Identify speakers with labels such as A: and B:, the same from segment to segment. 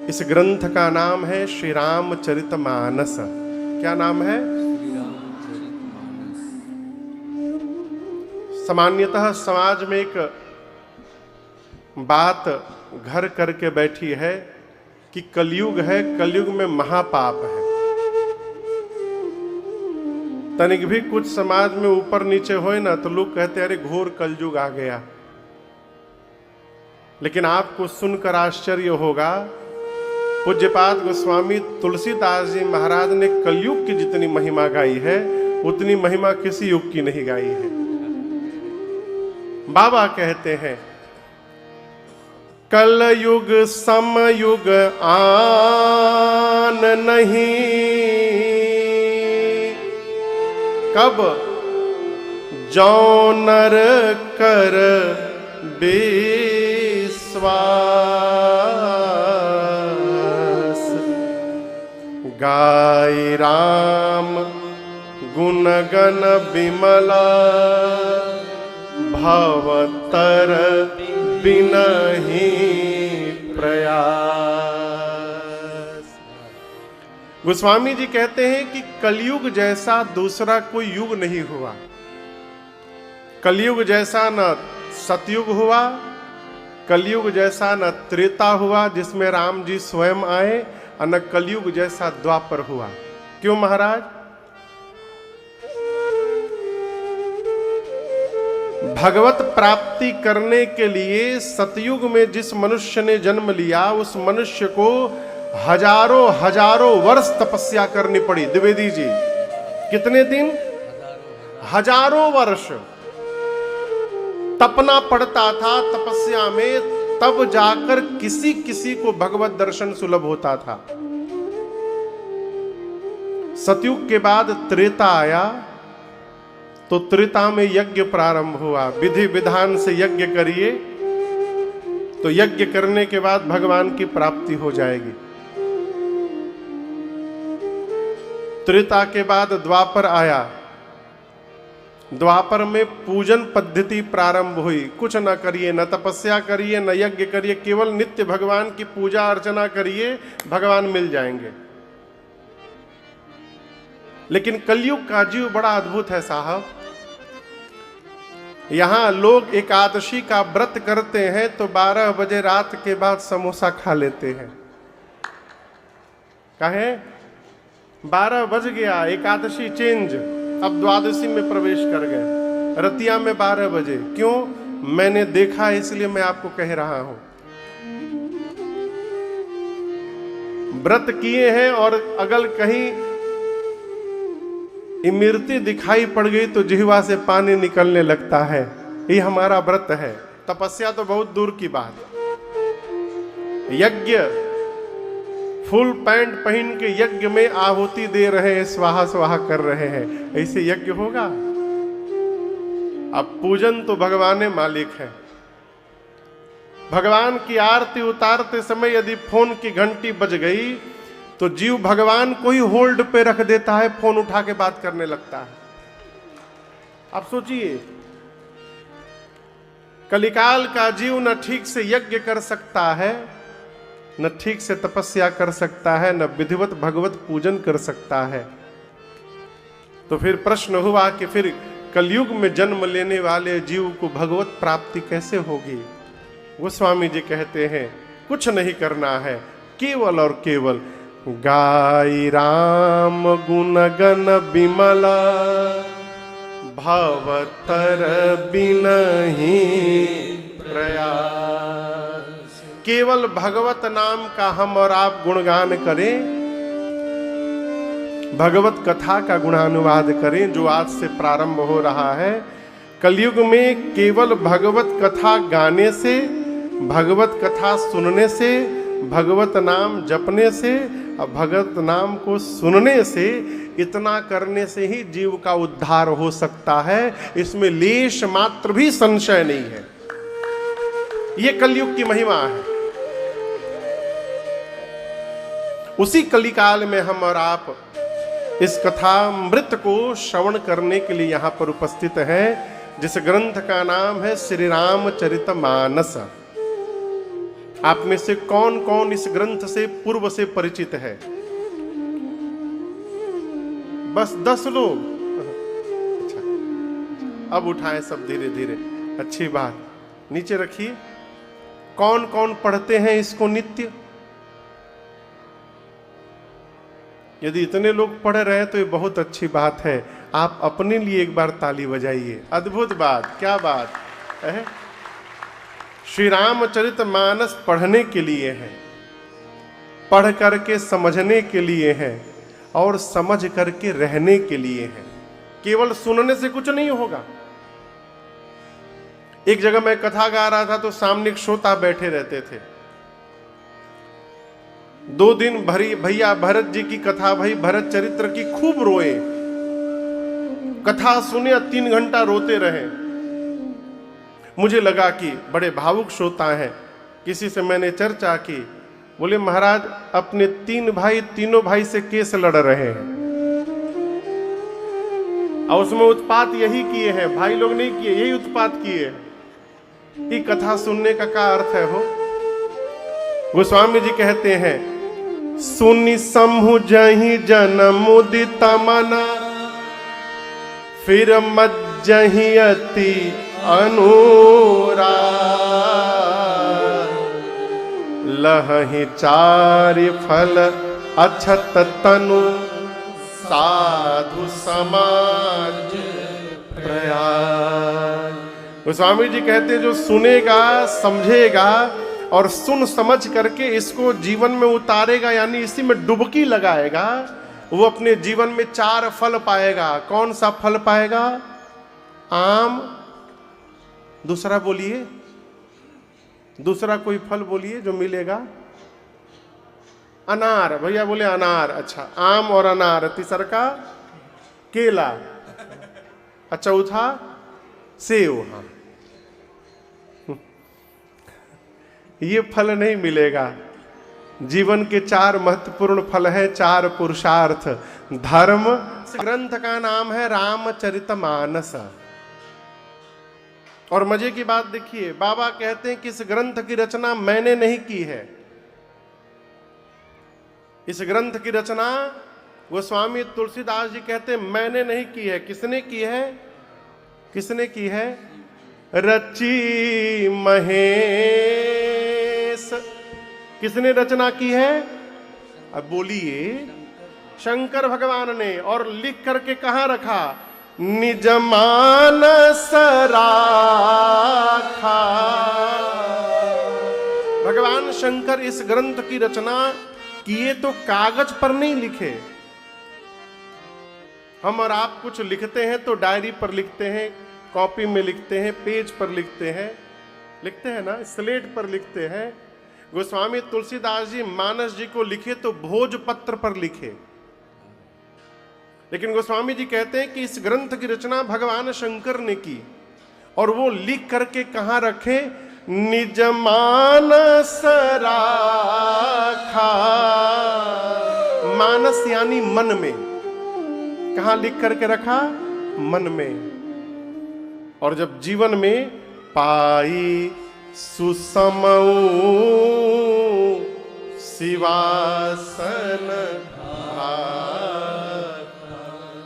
A: इस ग्रंथ का नाम है श्री रामचरितमानस। क्या नाम है? सामान्यतः समाज में एक बात घर करके बैठी है कि कलयुग है, कलयुग में महापाप है। तनिक भी कुछ समाज में ऊपर नीचे होए ना तो लोग कहते अरे घोर कलयुग आ गया। लेकिन आपको सुनकर आश्चर्य होगा, पूज्यपाद गोस्वामी तुलसीदास जी महाराज ने कलयुग की जितनी महिमा गाई है उतनी महिमा किसी युग की नहीं गाई है। बाबा कहते हैं कलयुग समयुग आन नहीं, कब जौ नर कर विश्वास, गाय राम गुण गण बिमला, भवतर बिनहि प्रयास। गोस्वामी जी कहते हैं कि कलयुग जैसा दूसरा कोई युग नहीं हुआ। कलयुग जैसा न सतयुग हुआ, कलयुग जैसा न त्रेता हुआ जिसमें राम जी स्वयं आए, और न कलयुग जैसा द्वापर हुआ। क्यों महाराज? भगवत प्राप्ति करने के लिए सतयुग में जिस मनुष्य ने जन्म लिया उस मनुष्य को हजारों हजारों वर्ष तपस्या करनी पड़ी। द्विवेदी जी कितने दिन? हजारों वर्ष तपना पड़ता था तपस्या में, तब जाकर किसी किसी को भगवत दर्शन सुलभ होता था। सतयुग के बाद त्रेता आया तो त्रेता में यज्ञ प्रारंभ हुआ। विधि विधान से यज्ञ करिए तो यज्ञ करने के बाद भगवान की प्राप्ति हो जाएगी। त्रेता के बाद द्वापर आया। द्वापर में पूजन पद्धति प्रारंभ हुई। कुछ न करिए, न तपस्या करिए, न यज्ञ करिए, केवल नित्य भगवान की पूजा अर्चना करिए, भगवान मिल जाएंगे। लेकिन कलयुग का जीव बड़ा अद्भुत है साहब। यहां लोग एकादशी का व्रत करते हैं तो 12 बजे रात के बाद समोसा खा लेते हैं। कहे 12 बज गया, एकादशी चेंज, अब द्वादशी में प्रवेश कर गए, रतिया में 12 बजे। क्यों? मैंने देखा इसलिए मैं आपको कह रहा हूं। व्रत किए हैं और अगर कहीं इमरती दिखाई पड़ गई तो जिह्वा से पानी निकलने लगता है। ये हमारा व्रत है। तपस्या तो बहुत दूर की बात। यज्ञ फुल पैंट पहन के यज्ञ में आहुति दे रहे हैं, स्वाहा स्वाहा कर रहे हैं, ऐसे यज्ञ होगा? अब पूजन तो भगवान मालिक है। भगवान की आरती उतारते समय यदि फोन की घंटी बज गई तो जीव भगवान को ही होल्ड पे रख देता है, फोन उठा के बात करने लगता है। आप सोचिए, कलिकाल का जीव न ठीक से यज्ञ कर सकता है, न ठीक से तपस्या कर सकता है, न विधिवत भगवत पूजन कर सकता है। तो फिर प्रश्न हुआ कि फिर कलयुग में जन्म लेने वाले जीव को भगवत प्राप्ति कैसे होगी? गोस्वामी जी कहते हैं कुछ नहीं करना है, केवल और केवल गाय राम गुण गण बिमला, भवतर बिनहि प्रयास। केवल भगवत नाम का हम और आप गुणगान करें, भगवत कथा का गुणानुवाद करें, जो आज से प्रारंभ हो रहा है। कलयुग में केवल भगवत कथा गाने से, भगवत कथा सुनने से, भगवत नाम जपने से और भगवत नाम को सुनने से, इतना करने से ही जीव का उद्धार हो सकता है। इसमें लेश मात्र भी संशय नहीं है। ये कलयुग की महिमा है। उसी कलिकाल में हम और आप इस कथामृत को श्रवण करने के लिए यहां पर उपस्थित हैं, जिस ग्रंथ का नाम है श्री रामचरितमानस। आप में से कौन कौन इस ग्रंथ से पूर्व से परिचित है? बस 10 लोग। अच्छा, अब उठाएं सब धीरे धीरे, अच्छी बात। नीचे रखिए। कौन कौन पढ़ते हैं इसको नित्य? यदि इतने लोग पढ़ रहे हैं तो ये बहुत अच्छी बात है। आप अपने लिए एक बार ताली बजाइए। अद्भुत बात, क्या बात है। श्री रामचरितमानस पढ़ने के लिए है, पढ़ करके समझने के लिए है, और समझ करके रहने के लिए है। केवल सुनने से कुछ नहीं होगा। एक जगह मैं कथा गा रहा था तो सामने एक श्रोता बैठे रहते थे। 2 दिन भरी भैया भरत जी की कथा भई, भरत चरित्र की, खूब रोए। कथा सुने 3 घंटा रोते रहे। मुझे लगा कि बड़े भावुक श्रोता हैं। किसी से मैंने चर्चा की, बोले महाराज अपने 3 भाई, तीनों भाई से केस लड़ रहे हैं और उसमें उत्पात यही किए हैं, भाई लोग नहीं किए, यही उत्पात किए हैं। ये कथा सुनने का क्या अर्थ है हो? गोस्वामी जी कहते हैं, सुनि समूह जही जन्म उदित मना, फिर मज्जहि अति अनुराग, लहहि चारि फल अछत तनु, साधु समाज प्रयाग। गोस्वामी जी कहते हैं, जो सुनेगा, समझेगा और सुन समझ करके इसको जीवन में उतारेगा, यानी इसी में डुबकी लगाएगा, वो अपने जीवन में 4 फल पाएगा। कौन सा फल पाएगा? आम। दूसरा बोलिए, दूसरा कोई फल बोलिए जो मिलेगा। अनार, भैया बोले अनार। अच्छा, आम और अनार। तीसरा का केला। चौथा सेव। हाँ, ये फल नहीं मिलेगा। जीवन के 4 महत्वपूर्ण फल है, 4 पुरुषार्थ। धर्म। ग्रंथ का नाम है रामचरितमानस। और मजे की बात देखिए, बाबा कहते हैं कि इस ग्रंथ की रचना मैंने नहीं की है। इस ग्रंथ की रचना गोस्वामी तुलसीदास जी कहते हैं मैंने नहीं की है। किसने की है? किसने की है? रची महेश। किसने रचना की है? अब बोलिए। शंकर भगवान ने। और लिख करके कहां रखा? निज मानस राखा। भगवान शंकर इस ग्रंथ की रचना किए तो कागज पर नहीं लिखे। हम और आप कुछ लिखते हैं तो डायरी पर लिखते हैं, कॉपी में लिखते हैं, पेज पर लिखते हैं ना, स्लेट पर लिखते हैं। गोस्वामी तुलसीदास जी मानस जी को लिखे तो भोजपत्र पर लिखे। लेकिन गोस्वामी जी कहते हैं कि इस ग्रंथ की रचना भगवान शंकर ने की, और वो लिख करके कहां रखे? निज मानस राखा। मानस यानी मन में। कहां लिख करके रखा? मन में। और जब जीवन में पाई सुसमऊ शिवासन।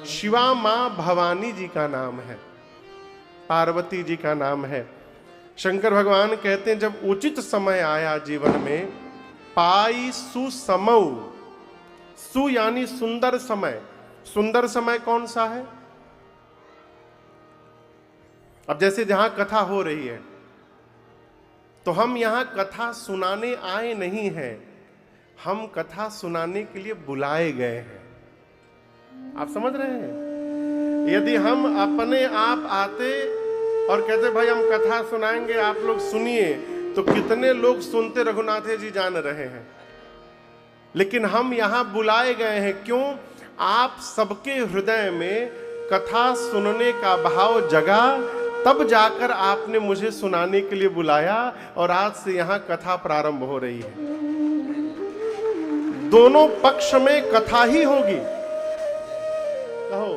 A: शिवा मां भवानी जी का नाम है, पार्वती जी का नाम है। शंकर भगवान कहते हैं जब उचित समय आया जीवन में, पाई सुसमऊ। सु यानी सुंदर समय। सुंदर समय कौन सा है? अब जैसे जहां कथा हो रही है तो हम यहां कथा सुनाने आए नहीं हैं, हम कथा सुनाने के लिए बुलाए गए हैं। आप समझ रहे हैं? यदि हम अपने आप आते और कहते भाई हम कथा सुनाएंगे, आप लोग सुनिए, तो कितने लोग सुनते रघुनाथे जी जान रहे हैं। लेकिन हम यहां बुलाए गए हैं। क्यों? आप सबके हृदय में कथा सुनने का भाव जगा, तब जाकर आपने मुझे सुनाने के लिए बुलाया, और आज से यहां कथा प्रारंभ हो रही है। दोनों पक्ष में कथा ही होगी, कहो।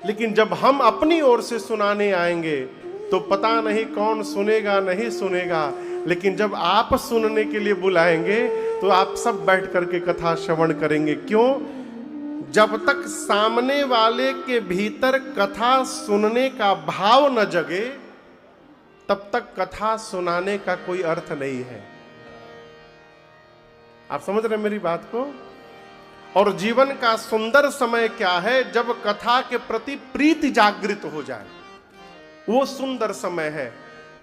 A: लेकिन जब हम अपनी ओर से सुनाने आएंगे तो पता नहीं कौन सुनेगा नहीं सुनेगा। लेकिन जब आप सुनने के लिए बुलाएंगे तो आप सब बैठ करके कथा श्रवण करेंगे। क्यों? जब तक सामने वाले के भीतर कथा सुनने का भाव न जगे तब तक कथा सुनाने का कोई अर्थ नहीं है। आप समझ रहे हैं मेरी बात को? और जीवन का सुंदर समय क्या है? जब कथा के प्रति प्रीति जागृत हो जाए, वो सुंदर समय है।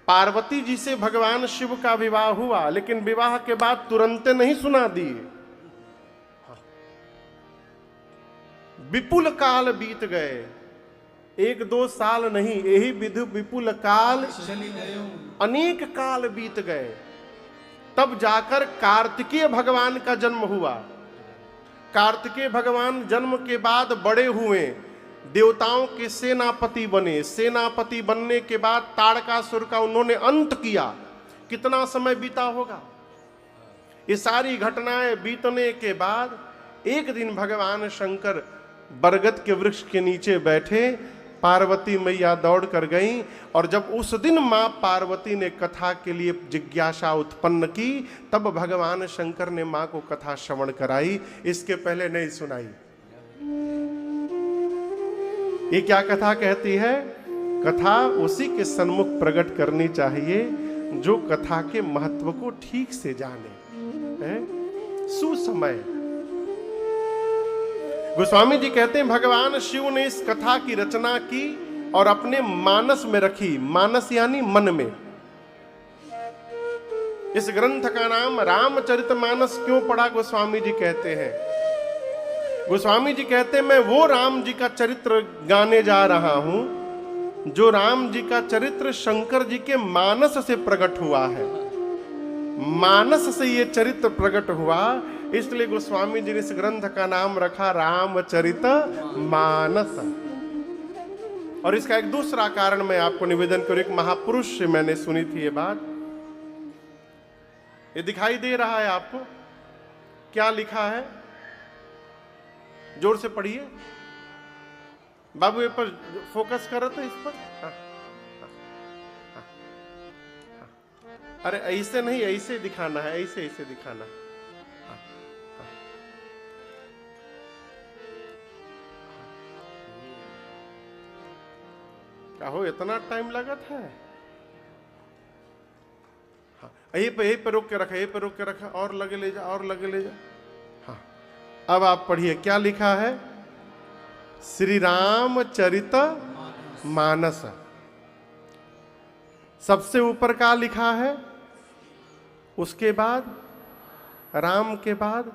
A: पार्वती जी से भगवान शिव का विवाह हुआ, लेकिन विवाह के बाद तुरंत नहीं सुना दिए। विपुल काल बीत गए, 1-2 साल नहीं, यही विधु विपुल काल अनेक काल बीत गए। तब जाकर कार्तिकेय भगवान का जन्म हुआ। कार्तिकेय भगवान जन्म के बाद बड़े हुए, देवताओं के सेनापति बने। सेनापति बनने के बाद ताड़कासुर का उन्होंने अंत किया। कितना समय बीता होगा? ये सारी घटनाएं बीतने के बाद एक दिन भगवान शंकर बरगद के वृक्ष के नीचे बैठे, पार्वती मैया दौड़ कर गईं। और जब उस दिन मां पार्वती ने कथा के लिए जिज्ञासा उत्पन्न की, तब भगवान शंकर ने मां को कथा श्रवण कराई, इसके पहले नहीं सुनाई। ये क्या कथा कहती है? कथा उसी के सन्मुख प्रकट करनी चाहिए जो कथा के महत्व को ठीक से जाने। सुसमय। गोस्वामी जी कहते हैं भगवान शिव ने इस कथा की रचना की और अपने मानस में रखी। मानस यानी मन में। इस ग्रंथ का नाम रामचरितमानस क्यों पड़ा? गोस्वामी जी कहते हैं, गोस्वामी जी कहते हैं मैं वो राम जी का चरित्र गाने जा रहा हूं जो राम जी का चरित्र शंकर जी के मानस से प्रकट हुआ है। मानस से ये चरित्र प्रकट हुआ, इसलिए गोस्वामी जी ने इस ग्रंथ का नाम रखा रामचरितमानस। और इसका एक दूसरा कारण मैं आपको निवेदन करूं। एक महापुरुष से मैंने सुनी थी ये बात। ये दिखाई दे रहा है आपको? क्या लिखा है? जोर से पढ़िए बाबू। ये पर फोकस कर रहे थे, इस पर। हाँ, हाँ, हाँ, हाँ। अरे ऐसे नहीं, ऐसे दिखाना है, ऐसे ऐसे दिखाना। हाँ, हाँ। क्या हो, इतना टाइम लगा था? हाँ, यही पे रोक के रखा, यही पे रोक के रखा, और लगे ले जा, और लगे ले जा। हाँ, अब आप पढ़िए क्या लिखा है? श्री रामचरित मानस। सबसे ऊपर क्या लिखा है? उसके बाद राम के बाद,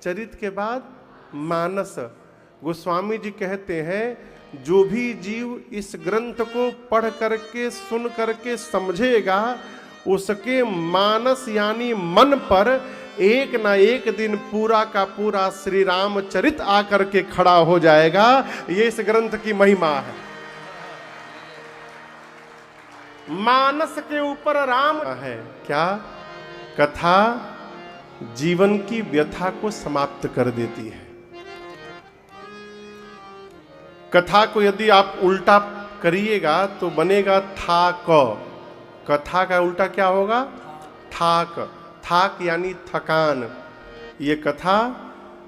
A: चरित के बाद मानस। गोस्वामी जी कहते हैं जो भी जीव इस ग्रंथ को पढ़ करके, सुन करके समझेगा, उसके मानस यानी मन पर एक ना एक दिन पूरा का पूरा श्री रामचरित आकर के खड़ा हो जाएगा। ये इस ग्रंथ की महिमा है। मानस के ऊपर राम है। क्या? कथा जीवन की व्यथा को समाप्त कर देती है। कथा को यदि आप उल्टा करिएगा तो बनेगा थाक। कथा का उल्टा क्या होगा? थाक। थाक यानी थकान। ये कथा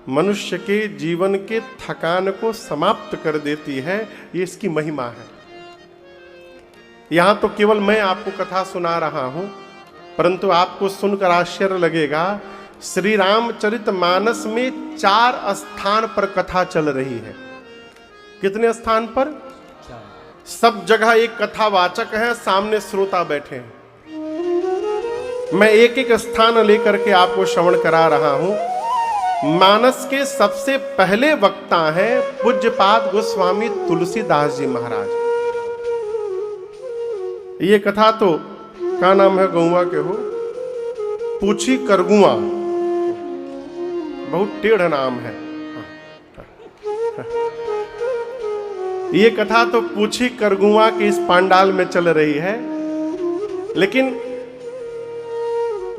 A: मनुष्य के जीवन के थकान को समाप्त कर देती है। ये इसकी महिमा है। यहां तो केवल मैं आपको कथा सुना रहा हूं, परंतु आपको सुनकर आश्चर्य लगेगा। श्री रामचरितमानस में 4 स्थान पर कथा चल रही है। कितने स्थान पर? सब जगह एक कथावाचक है, सामने श्रोता बैठे हैं। मैं एक एक स्थान लेकर के आपको श्रवण करा रहा हूं। मानस के सबसे पहले वक्ता हैं पूज्यपाद गोस्वामी तुलसीदास जी महाराज। ये कथा तो क्या नाम है गौवा के हो? पूछी करगुआ। बहुत टेढ़ नाम है। ये कथा तो पूछी करगुआ के इस पांडाल में चल रही है, लेकिन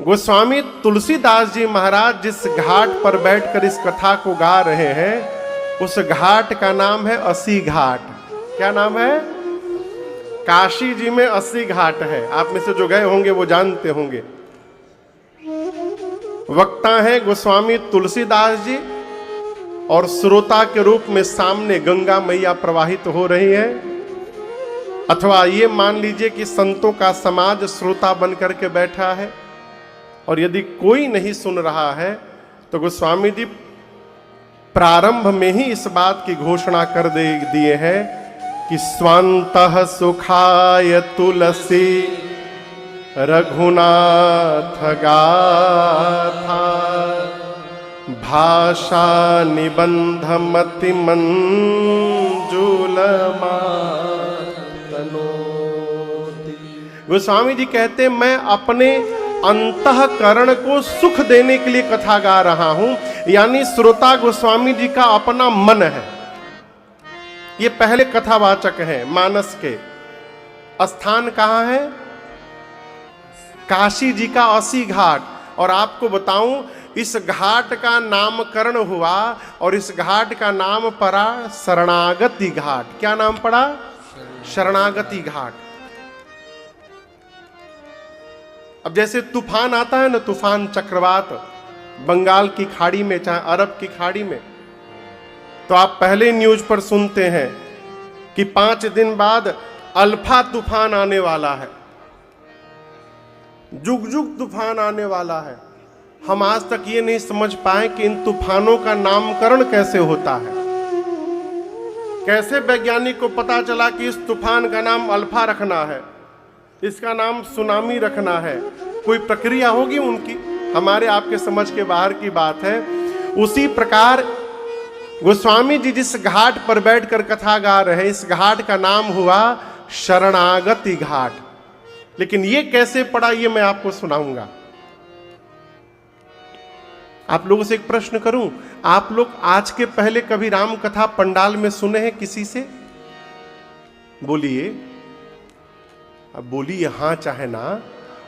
A: गोस्वामी तुलसीदास जी महाराज जिस घाट पर बैठकर इस कथा को गा रहे हैं, उस घाट का नाम है असी घाट। क्या नाम है? काशी जी में 80 घाट है, आप में से जो गए होंगे वो जानते होंगे। वक्ता हैं गोस्वामी तुलसीदास जी और श्रोता के रूप में सामने गंगा मैया प्रवाहित हो रही है, अथवा ये मान लीजिए कि संतों का समाज श्रोता बन करके बैठा है। और यदि कोई नहीं सुन रहा है तो गोस्वामी जी प्रारंभ में ही इस बात की घोषणा कर दिए हैं कि स्वांतः सुखाय तुलसी रघुनाथ गाथा भाषा निबंध मति मंजुल गोस्वामी जी कहते मैं अपने अंतःकरण को सुख देने के लिए कथा गा रहा हूं, यानी श्रोता गोस्वामी जी का अपना मन है। ये पहले कथावाचक हैं। मानस के स्थान कहां है? काशी जी का 80 घाट। और आपको बताऊं, इस घाट का नामकरण हुआ और इस घाट का नाम पड़ा शरणागति घाट। क्या नाम पड़ा? शरणागति घाट। अब जैसे तूफान आता है ना, तूफान चक्रवात बंगाल की खाड़ी में, चाहे अरब की खाड़ी में, तो आप पहले न्यूज पर सुनते हैं कि 5 दिन बाद अल्फा तूफान आने वाला है, जुग जुग तूफान आने वाला है। हम आज तक ये नहीं समझ पाए कि इन तूफानों का नामकरण कैसे होता है। कैसे वैज्ञानिक को पता चला कि इस तूफान का नाम अल्फा रखना है, इसका नाम सुनामी रखना है? कोई प्रक्रिया होगी उनकी, हमारे आपके समझ के बाहर की बात है। उसी प्रकार गोस्वामी जी जिस घाट पर बैठकर कथा गा रहे हैं, इस घाट का नाम हुआ शरणागति घाट। लेकिन ये कैसे पड़ा, ये मैं आपको सुनाऊंगा। आप लोगों से एक प्रश्न करूं, आप लोग आज के पहले कभी राम कथा पंडाल में सुने हैं किसी से? बोलिए, अब बोलिए हाँ चाहे ना।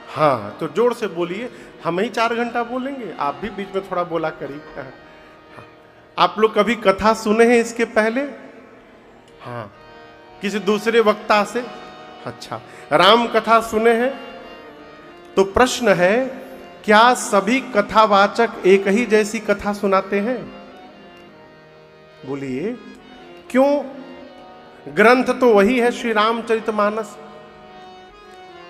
A: हाँ तो जोर से बोलिए, हम ही 4 घंटा बोलेंगे, आप भी बीच में थोड़ा बोला करिए। हाँ। आप लोग कभी कथा सुने हैं इसके पहले? हाँ, किसी दूसरे वक्ता से? अच्छा, राम कथा सुने हैं? तो प्रश्न है, क्या सभी कथावाचक एक ही जैसी कथा सुनाते हैं? बोलिए, क्यों? ग्रंथ तो वही है, श्री रामचरितमानस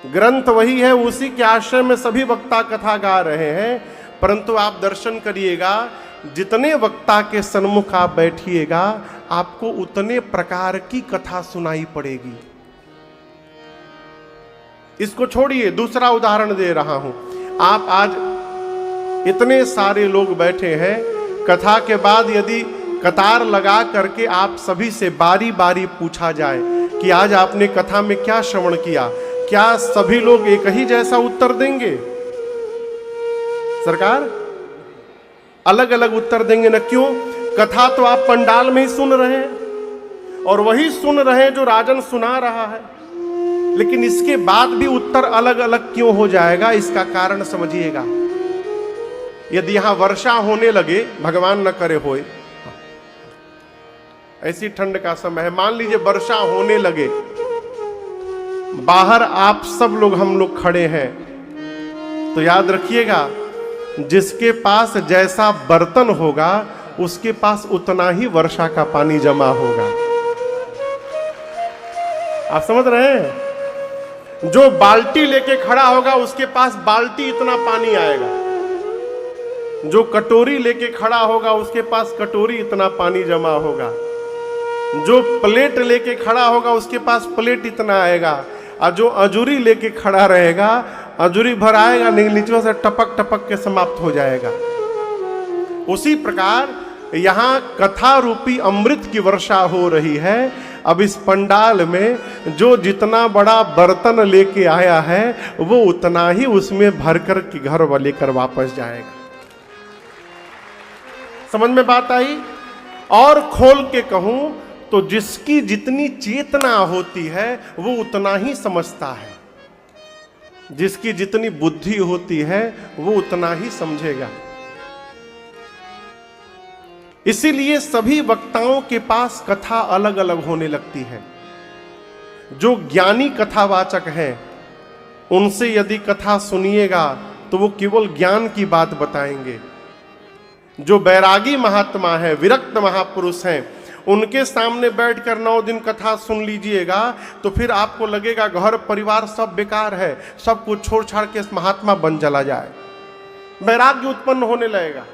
A: ग्रंथ वही है, उसी के आश्रय में सभी वक्ता कथा गा रहे हैं। परंतु आप दर्शन करिएगा, जितने वक्ता के सन्मुख आप बैठिएगा, आपको उतने प्रकार की कथा सुनाई पड़ेगी। इसको छोड़िए, दूसरा उदाहरण दे रहा हूं। आप आज इतने सारे लोग बैठे हैं, कथा के बाद यदि कतार लगा करके आप सभी से बारी बारी पूछा जाए कि आज आपने कथा में क्या श्रवण किया, क्या सभी लोग एक ही जैसा उत्तर देंगे? सरकार अलग अलग उत्तर देंगे ना। क्यों? कथा तो आप पंडाल में ही सुन रहे हैं और वही सुन रहे हैं जो राजन सुना रहा है, लेकिन इसके बाद भी उत्तर अलग अलग क्यों हो जाएगा? इसका कारण समझिएगा। यदि यहां वर्षा होने लगे, भगवान न करे होए, ऐसी ठंड का समय है, मान लीजिए वर्षा होने लगे, बाहर आप सब लोग, हम लोग खड़े हैं, तो याद रखिएगा, जिसके पास जैसा बर्तन होगा उसके पास उतना ही वर्षा का पानी जमा होगा। आप समझ रहे हैं? जो बाल्टी लेके खड़ा होगा उसके पास बाल्टी इतना पानी आएगा, जो कटोरी लेके खड़ा होगा उसके पास कटोरी इतना पानी जमा होगा, जो प्लेट लेके खड़ा होगा उसके पास प्लेट इतना आएगा, और जो अजूरी लेके खड़ा रहेगा अजूरी भर आएगा, नहीं नीचे से टपक टपक के समाप्त हो जाएगा। उसी प्रकार यहाँ कथा रूपी अमृत की वर्षा हो रही है। अब इस पंडाल में जो जितना बड़ा बर्तन लेके आया है वो उतना ही उसमें भरकर के घर लेकर वापस जाएगा। समझ में बात आई? और खोल के कहूं तो जिसकी जितनी चेतना होती है वो उतना ही समझता है, जिसकी जितनी बुद्धि होती है वो उतना ही समझेगा। इसीलिए सभी वक्ताओं के पास कथा अलग अलग होने लगती है। जो ज्ञानी कथावाचक हैं उनसे यदि कथा सुनिएगा तो वो केवल ज्ञान की बात बताएंगे। जो बैरागी महात्मा है, विरक्त महापुरुष हैं, उनके सामने बैठकर 9 दिन कथा सुन लीजिएगा तो फिर आपको लगेगा घर परिवार सब बेकार है, सब कुछ छोड़ छाड़ के महात्मा बन चला जाए, वैराग्य उत्पन्न होने लगेगा।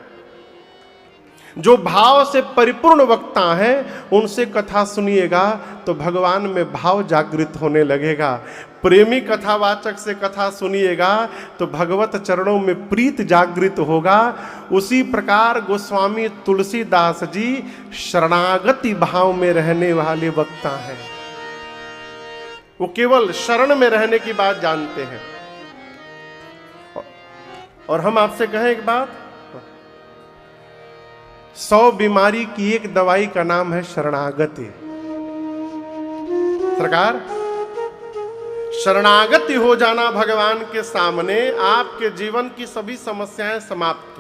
A: जो भाव से परिपूर्ण वक्ता हैं उनसे कथा सुनिएगा तो भगवान में भाव जागृत होने लगेगा। प्रेमी कथावाचक से कथा सुनिएगा तो भगवत चरणों में प्रीत जागृत होगा। उसी प्रकार गोस्वामी तुलसीदास जी शरणागति भाव में रहने वाले वक्ता हैं। वो केवल शरण में रहने की बात जानते हैं। और हम आपसे कहें एक बात, 100 बीमारी की एक दवाई का नाम है शरणागति। सरकार, शरणागति हो जाना भगवान के सामने, आपके जीवन की सभी समस्याएं समाप्त।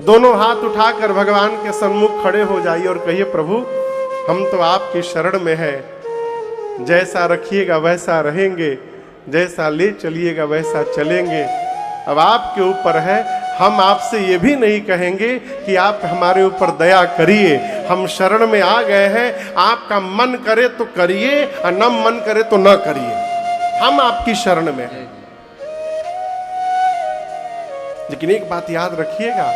A: दोनों हाथ उठाकर भगवान के सम्मुख खड़े हो जाइए और कहिए, प्रभु हम तो आपकी शरण में हैं, जैसा रखिएगा वैसा रहेंगे, जैसा ले चलिएगा वैसा चलेंगे। अब आपके ऊपर है, हम आपसे ये भी नहीं कहेंगे कि आप हमारे ऊपर दया करिए। हम शरण में आ गए हैं, आपका मन करे तो करिए और न मन करे तो न करिए, हम आपकी शरण में हैं। लेकिन एक बात याद रखिएगा,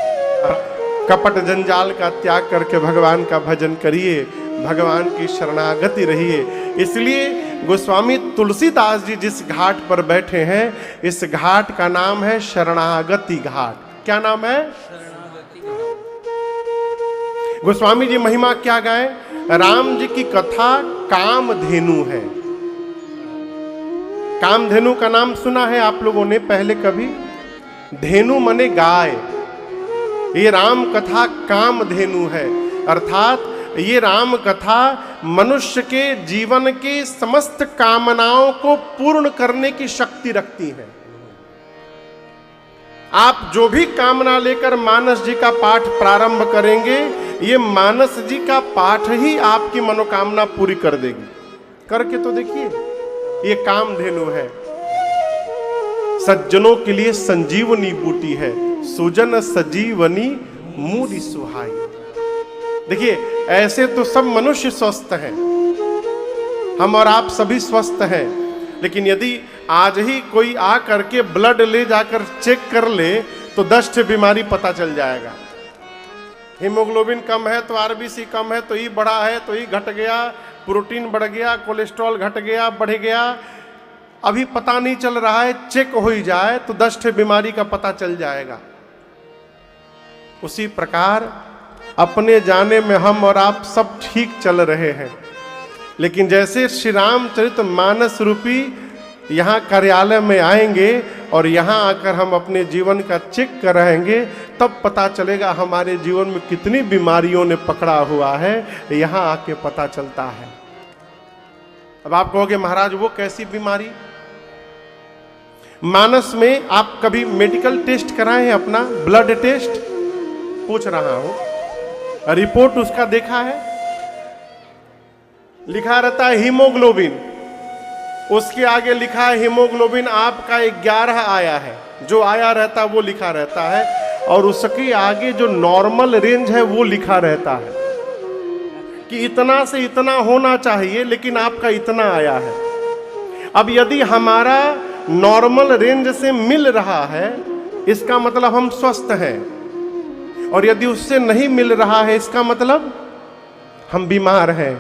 A: कपट जंजाल का त्याग करके भगवान का भजन करिए, भगवान की शरणागति रहिए। इसलिए गोस्वामी तुलसीदास जी जिस घाट पर बैठे हैं, इस घाट का नाम है शरणागति घाट। क्या नाम है? शरणागति घाट। गोस्वामी जी महिमा क्या गाए? राम जी की कथा कामधेनु है। कामधेनु का नाम सुना है आप लोगों ने पहले कभी? धेनु मने गाय। ये राम कथा कामधेनु है, अर्थात ये राम कथा मनुष्य के जीवन के समस्त कामनाओं को पूर्ण करने की शक्ति रखती है। आप जो भी कामना लेकर मानस जी का पाठ प्रारंभ करेंगे, ये मानस जी का पाठ ही आपकी मनोकामना पूरी कर देगी। करके तो देखिए, ये कामधेनु है। सज्जनों के लिए संजीवनी बूटी है, सुजन सजीवनी मूढ़ि सुहाई। देखिए, ऐसे तो सब मनुष्य स्वस्थ हैं, हम और आप सभी स्वस्थ हैं, लेकिन यदि आज ही कोई आ करके ब्लड ले जाकर चेक कर ले तो 10 बीमारी पता चल जाएगा। हीमोग्लोबिन कम है तो आरबीसी कम है, तो ई बढ़ा है तो ई घट गया, प्रोटीन बढ़ गया, कोलेस्ट्रॉल घट गया, बढ़ गया, अभी पता नहीं चल रहा है, चेक हो ही जाए तो 10 बीमारी का पता चल जाएगा। उसी प्रकार अपने जाने में हम और आप सब ठीक चल रहे हैं, लेकिन जैसे श्री रामचरित मानस रूपी यहाँ कार्यालय में आएंगे और यहाँ आकर हम अपने जीवन का चेक कराएंगे, तब पता चलेगा हमारे जीवन में कितनी बीमारियों ने पकड़ा हुआ है, यहाँ आके पता चलता है। अब आप कहोगे महाराज वो कैसी बीमारी? मानस में आप कभी मेडिकल टेस्ट कराए हैं? अपना ब्लड टेस्ट पूछ रहा हूं, रिपोर्ट उसका देखा है? लिखा रहता है हीमोग्लोबिन, उसके आगे लिखा है हीमोग्लोबिन आपका 11 आया है, जो आया रहता है वो लिखा रहता है, और उसके आगे जो नॉर्मल रेंज है वो लिखा रहता है कि इतना से इतना होना चाहिए, लेकिन आपका इतना आया है। अब यदि हमारा नॉर्मल रेंज से मिल रहा है, इसका मतलब हम स्वस्थ हैं, और यदि उससे नहीं मिल रहा है, इसका मतलब हम बीमार हैं।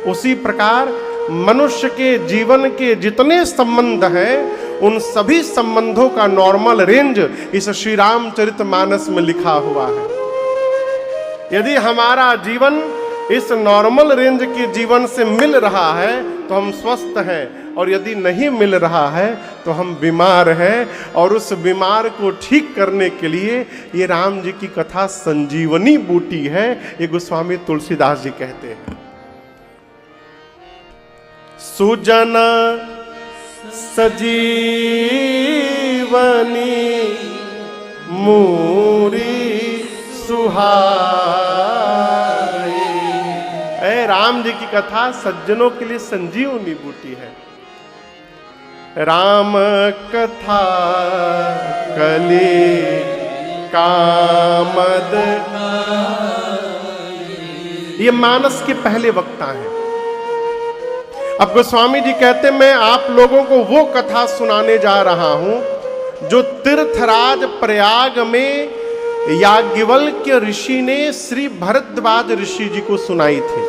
A: उसी प्रकार मनुष्य के जीवन के जितने संबंध हैं, उन सभी संबंधों का नॉर्मल रेंज इस श्री रामचरितमानस में लिखा हुआ है। यदि हमारा जीवन इस नॉर्मल रेंज के जीवन से मिल रहा है तो हम स्वस्थ हैं, और यदि नहीं मिल रहा है तो हम बीमार हैं, और उस बीमार को ठीक करने के लिए ये राम जी की कथा संजीवनी बूटी है, ये गोस्वामी तुलसीदास जी कहते हैं। सुजन सजीवनी मूढ़ि सुहाई। राम राम जी की कथा सज्जनों के लिए संजीवनी बूटी है। राम कथा कली कामद, ये मानस के पहले वक्ता हैं। अब गोस्वामी जी कहते मैं आप लोगों को वो कथा सुनाने जा रहा हूं जो तीर्थराज प्रयाग में याज्ञवल्क्य ऋषि ने श्री भरद्वाज ऋषि जी को सुनाई थी।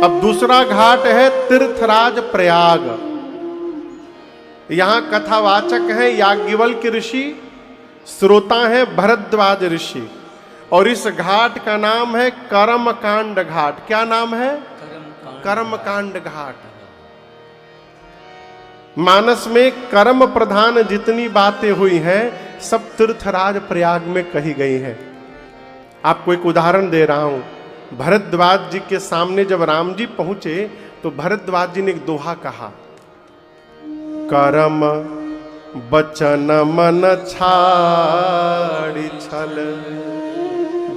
A: अब दूसरा घाट है तीर्थराज प्रयाग। यहां कथावाचक है याज्ञवल्क्य ऋषि, श्रोता है भरद्वाज ऋषि, और इस घाट का नाम है कर्मकांड घाट। क्या नाम है? कर्मकांड घाट। मानस में कर्म प्रधान जितनी बातें हुई हैं सब तीर्थराज प्रयाग में कही गई हैं। आपको एक उदाहरण दे रहा हूं। भरद्वाज जी के सामने जब राम जी पहुंचे तो भरद्वाज जी ने एक दोहा कहा, कर्म बचन मन छाड़ी छल,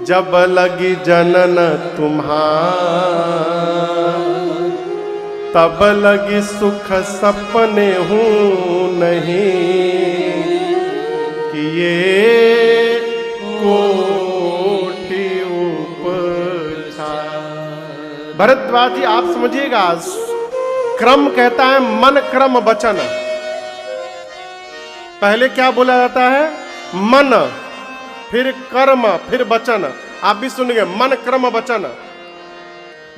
A: जब लगी जनन तुम्हार, तब लगी सुख सपने हूं नहीं, कि ये कोटि उपचार। भरद्वाज जी आप समझिएगा, क्रम कहता है मन क्रम वचन। पहले क्या बोला जाता है? मन, फिर कर्म, फिर वचन। आप भी सुनेंगे मन क्रम वचन।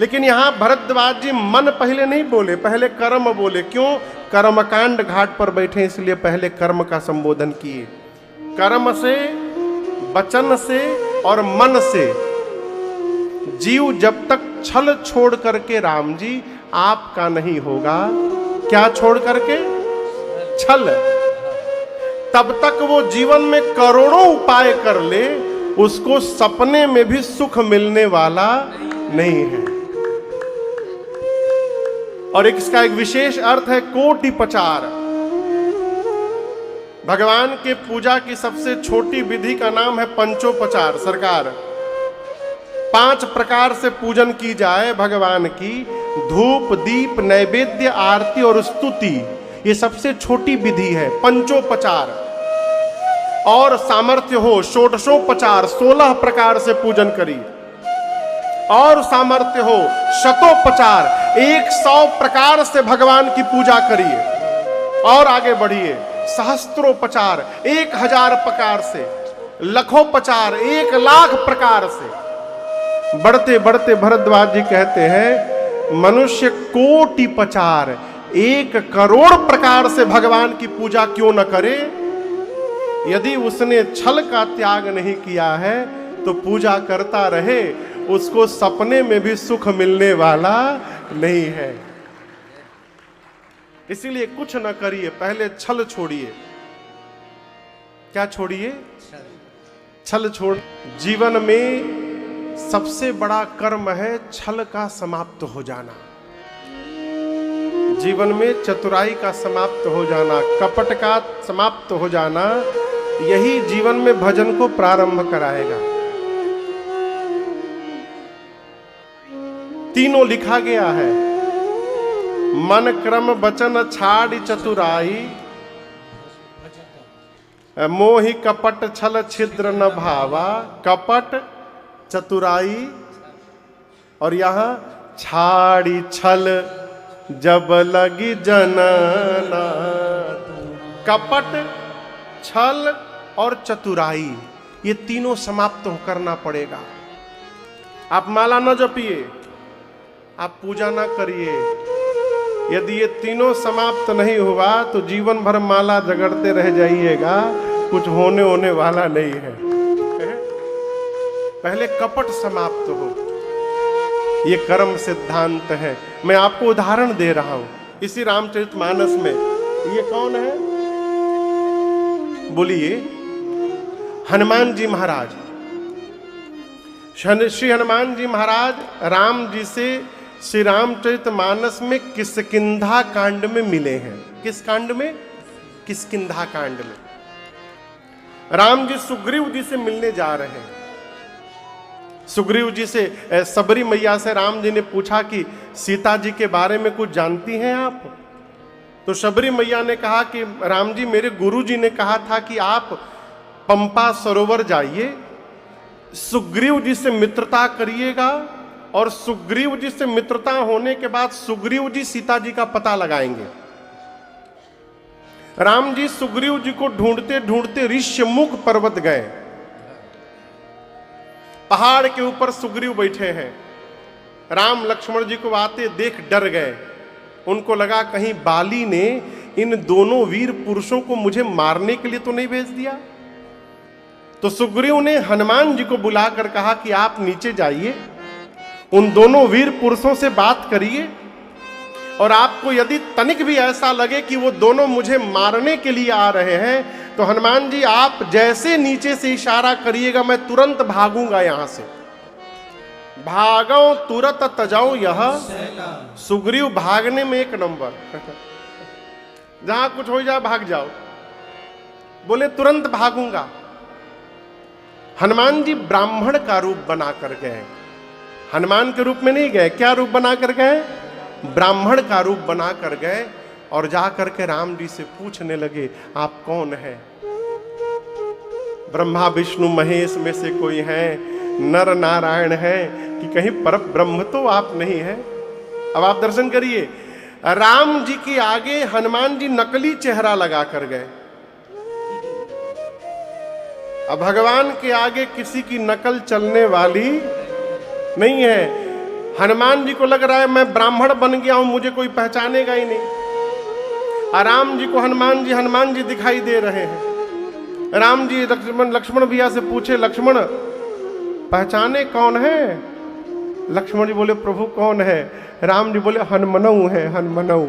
A: लेकिन यहां भरद्वाज जी मन पहले नहीं बोले, पहले कर्म बोले। क्यों? कर्मकांड घाट पर बैठे इसलिए पहले कर्म का संबोधन किए। कर्म से, वचन से और मन से जीव जब तक छल छोड़ करके राम जी आपका नहीं होगा। क्या छोड़ करके? छल। तब तक वो जीवन में करोड़ों उपाय कर ले, उसको सपने में भी सुख मिलने वाला नहीं है। और इसका एक विशेष अर्थ है कोटिपचार। भगवान के पूजा की सबसे छोटी विधि का नाम है पंचोपचार। सरकार 5 प्रकार से पूजन की जाए भगवान की, धूप दीप नैवेद्य आरती और स्तुति, ये सबसे छोटी विधि है पंचोपचार। और सामर्थ्य हो षोडशोपचार, 16 प्रकार से पूजन करिए। और सामर्थ्य हो शतोपचार, 100 प्रकार से भगवान की पूजा करिए। और आगे बढ़िए, सहस्त्रोपचार, 1000 प्रकार से, लखोपचार, 1,00,000 प्रकार से। बढ़ते बढ़ते भरद्वाज जी कहते हैं मनुष्य कोटिपचार, 1 करोड़ प्रकार से भगवान की पूजा क्यों न करे। यदि उसने छल का त्याग नहीं किया है तो पूजा करता रहे, उसको सपने में भी सुख मिलने वाला नहीं है। इसीलिए कुछ न करिए, पहले छल छोड़िए। क्या छोड़िए? छल छोड़। जीवन में सबसे बड़ा कर्म है छल का समाप्त हो जाना। जीवन में चतुराई का समाप्त हो जाना, कपट का समाप्त हो जाना, यही जीवन में भजन को प्रारंभ कराएगा। तीनों लिखा गया है, मन क्रम वचन छाड़ चतुराई, मोहि कपट छल छिद्र न भावा। कपट, चतुराई और यहां छाड़ी छल जब लगी जनना। कपट, छल और चतुराई, ये तीनों समाप्त करना पड़ेगा। आप माला न जपिए, आप पूजा ना करिए। यदि ये तीनों समाप्त नहीं हुआ तो जीवन भर माला जगड़ते रह जाइएगा, कुछ होने वाला नहीं है। पहले कपट समाप्त हो, ये कर्म सिद्धांत है। मैं आपको उदाहरण दे रहा हूं इसी रामचरितमानस में। ये कौन है? बोलिए। हनुमान जी महाराज। श्री हनुमान जी महाराज राम जी से श्री रामचरितमानस में किष्किंधा कांड में मिले हैं। किस कांड में? किष्किंधा कांड में। राम जी सुग्रीव जी से मिलने जा रहे हैं। सुग्रीव जी से सबरी मैया से राम जी ने पूछा कि सीता जी के बारे में कुछ जानती हैं आप? तो शबरी मैया ने कहा कि राम जी, मेरे गुरु जी ने कहा था कि आप पंपा सरोवर जाइए, सुग्रीव जी से मित्रता करिएगा, और सुग्रीव जी से मित्रता होने के बाद सुग्रीव जी सीता जी का पता लगाएंगे। राम जी सुग्रीव जी को ढूंढते ढूंढते ऋष्यमुख पर्वत गए। पहाड़ के ऊपर सुग्रीव बैठे हैं। राम लक्ष्मण जी को आते देख डर गए। उनको लगा कहीं बाली ने इन दोनों वीर पुरुषों को मुझे मारने के लिए तो नहीं भेज दिया। तो सुग्रीव ने हनुमान जी को बुलाकर कहा कि आप नीचे जाइए, उन दोनों वीर पुरुषों से बात करिए, और आपको यदि तनिक भी ऐसा लगे कि वो दोनों मुझे मारने के लिए आ रहे हैं, तो हनुमान जी आप जैसे नीचे से इशारा करिएगा मैं तुरंत भागूंगा यहां से। भागो तुरंत तजाओ यह। सुग्रीव भागने में एक नंबर, जहां कुछ हो जाए भाग जाओ, बोले तुरंत भागूंगा। हनुमान जी ब्राह्मण का रूप बनाकर गए। हनुमान के रूप में नहीं गए, क्या रूप बनाकर गए? ब्राह्मण का रूप बनाकर गए, और जाकर के राम जी से पूछने लगे आप कौन हैं? ब्रह्मा विष्णु महेश में से कोई है, नर नारायण है, कि कहीं पर ब्रह्म तो आप नहीं है? अब आप दर्शन करिए, राम जी के आगे हनुमान जी नकली चेहरा लगा कर गए। अब भगवान के आगे किसी की नकल चलने वाली नहीं है। हनुमान जी को लग रहा है मैं ब्राह्मण बन गया हूं, मुझे कोई पहचानेगा ही नहीं। राम जी को हनुमान जी दिखाई दे रहे हैं। राम जी लक्ष्मण भैया से पूछे, लक्ष्मण पहचाने कौन है? लक्ष्मण जी बोले प्रभु कौन है? राम जी बोले हनुमनऊ है, हनुमनऊ।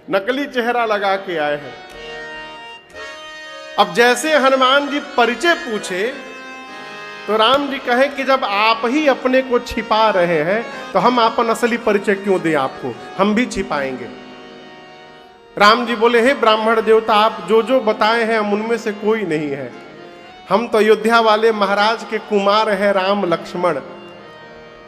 A: नकली चेहरा लगा के आए हैं। अब जैसे हनुमान जी परिचय पूछे, तो राम जी कहे कि जब आप ही अपने को छिपा रहे हैं, तो हम अपन असली परिचय क्यों दें आपको, हम भी छिपाएंगे। राम जी बोले हे ब्राह्मण देवता, आप जो जो बताए हैं हम उनमें से कोई नहीं है। हम तो अयोध्या वाले महाराज के कुमार हैं, राम लक्ष्मण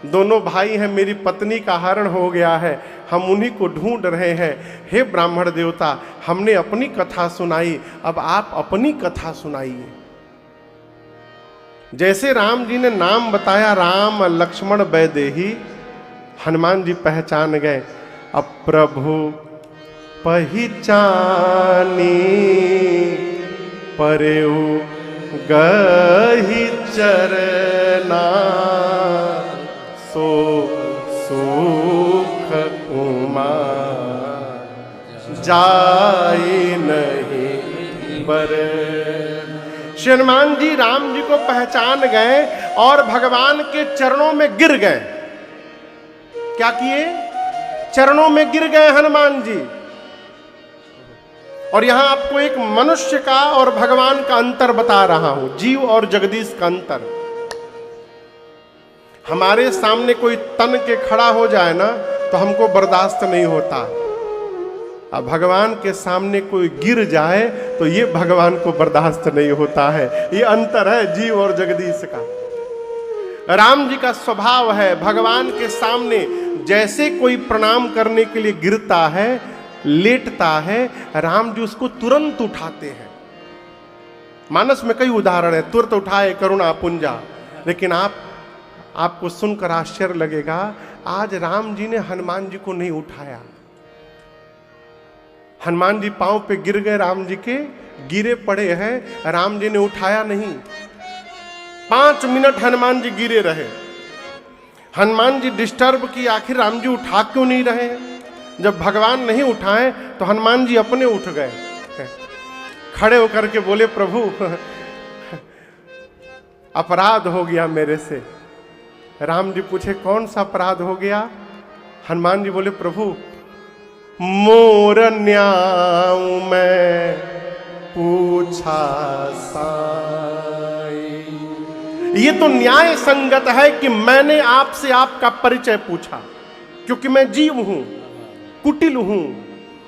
A: दोनों भाई हैं। मेरी पत्नी का हरण हो गया है, हम उन्हीं को ढूंढ रहे हैं। हे ब्राह्मण देवता, हमने अपनी कथा सुनाई, अब आप अपनी कथा सुनाइए। जैसे राम जी ने नाम बताया, राम लक्ष्मण वैदेही, हनुमान जी पहचान गए। अब प्रभु पहचानी परेउ गही चरना, सो सुख उमा जाई नहीं बर। श्री हनुमान जी राम जी को पहचान गए और भगवान के चरणों में गिर गए। क्या किए? चरणों में गिर गए हनुमान जी। और यहां आपको एक मनुष्य का और भगवान का अंतर बता रहा हूं, जीव और जगदीश का अंतर। हमारे सामने कोई तन के खड़ा हो जाए ना, तो हमको बर्दाश्त नहीं होता। अब भगवान के सामने कोई गिर जाए तो ये भगवान को बर्दाश्त नहीं होता है। ये अंतर है जीव और जगदीश का। राम जी का स्वभाव है, भगवान के सामने जैसे कोई प्रणाम करने के लिए गिरता है, लेटता है, राम जी उसको तुरंत उठाते हैं। मानस में कई उदाहरण है, तुरंत उठाए करुणा पुंजा। लेकिन आपको सुनकर आश्चर्य लगेगा, आज राम जी ने हनुमान जी को नहीं उठाया। हनुमान जी पांव पे गिर गए, राम जी के गिरे पड़े हैं, राम जी ने उठाया नहीं। 5 मिनट हनुमान जी गिरे रहे। हनुमान जी डिस्टर्ब की, आखिर राम जी उठा क्यों नहीं रहे हैं? जब भगवान नहीं उठाए तो हनुमान जी अपने उठ गए। खड़े होकर के बोले प्रभु अपराध हो गया मेरे से। राम जी पूछे कौन सा अपराध हो गया? हनुमान जी बोले प्रभु मोर न्याऊ मैं पूछा साई। ये तो न्याय संगत है कि मैंने आपसे आपका परिचय पूछा, क्योंकि मैं जीव हूं, कुटिल हूं,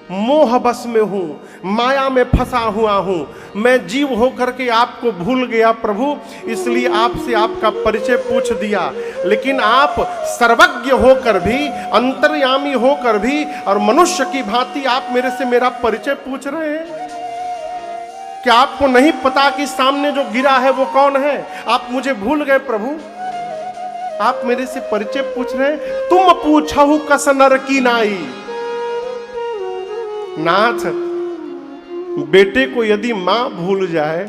A: मोह बस में हूं, माया में फंसा हुआ हूं, मैं जीव होकर के आपको भूल गया प्रभु, इसलिए आपसे आपका परिचय पूछ दिया। लेकिन आप सर्वज्ञ होकर भी, अंतर्यामी होकर भी और मनुष्य की भांति आप मेरे से मेरा परिचय पूछ रहे हैं। क्या आपको नहीं पता कि सामने जो गिरा है वो कौन है? आप मुझे भूल गए प्रभु, आप मेरे से परिचय पूछ रहे हैं। तुम पूछहु कस नर की नाई। नाथ, बेटे को यदि मां भूल जाए,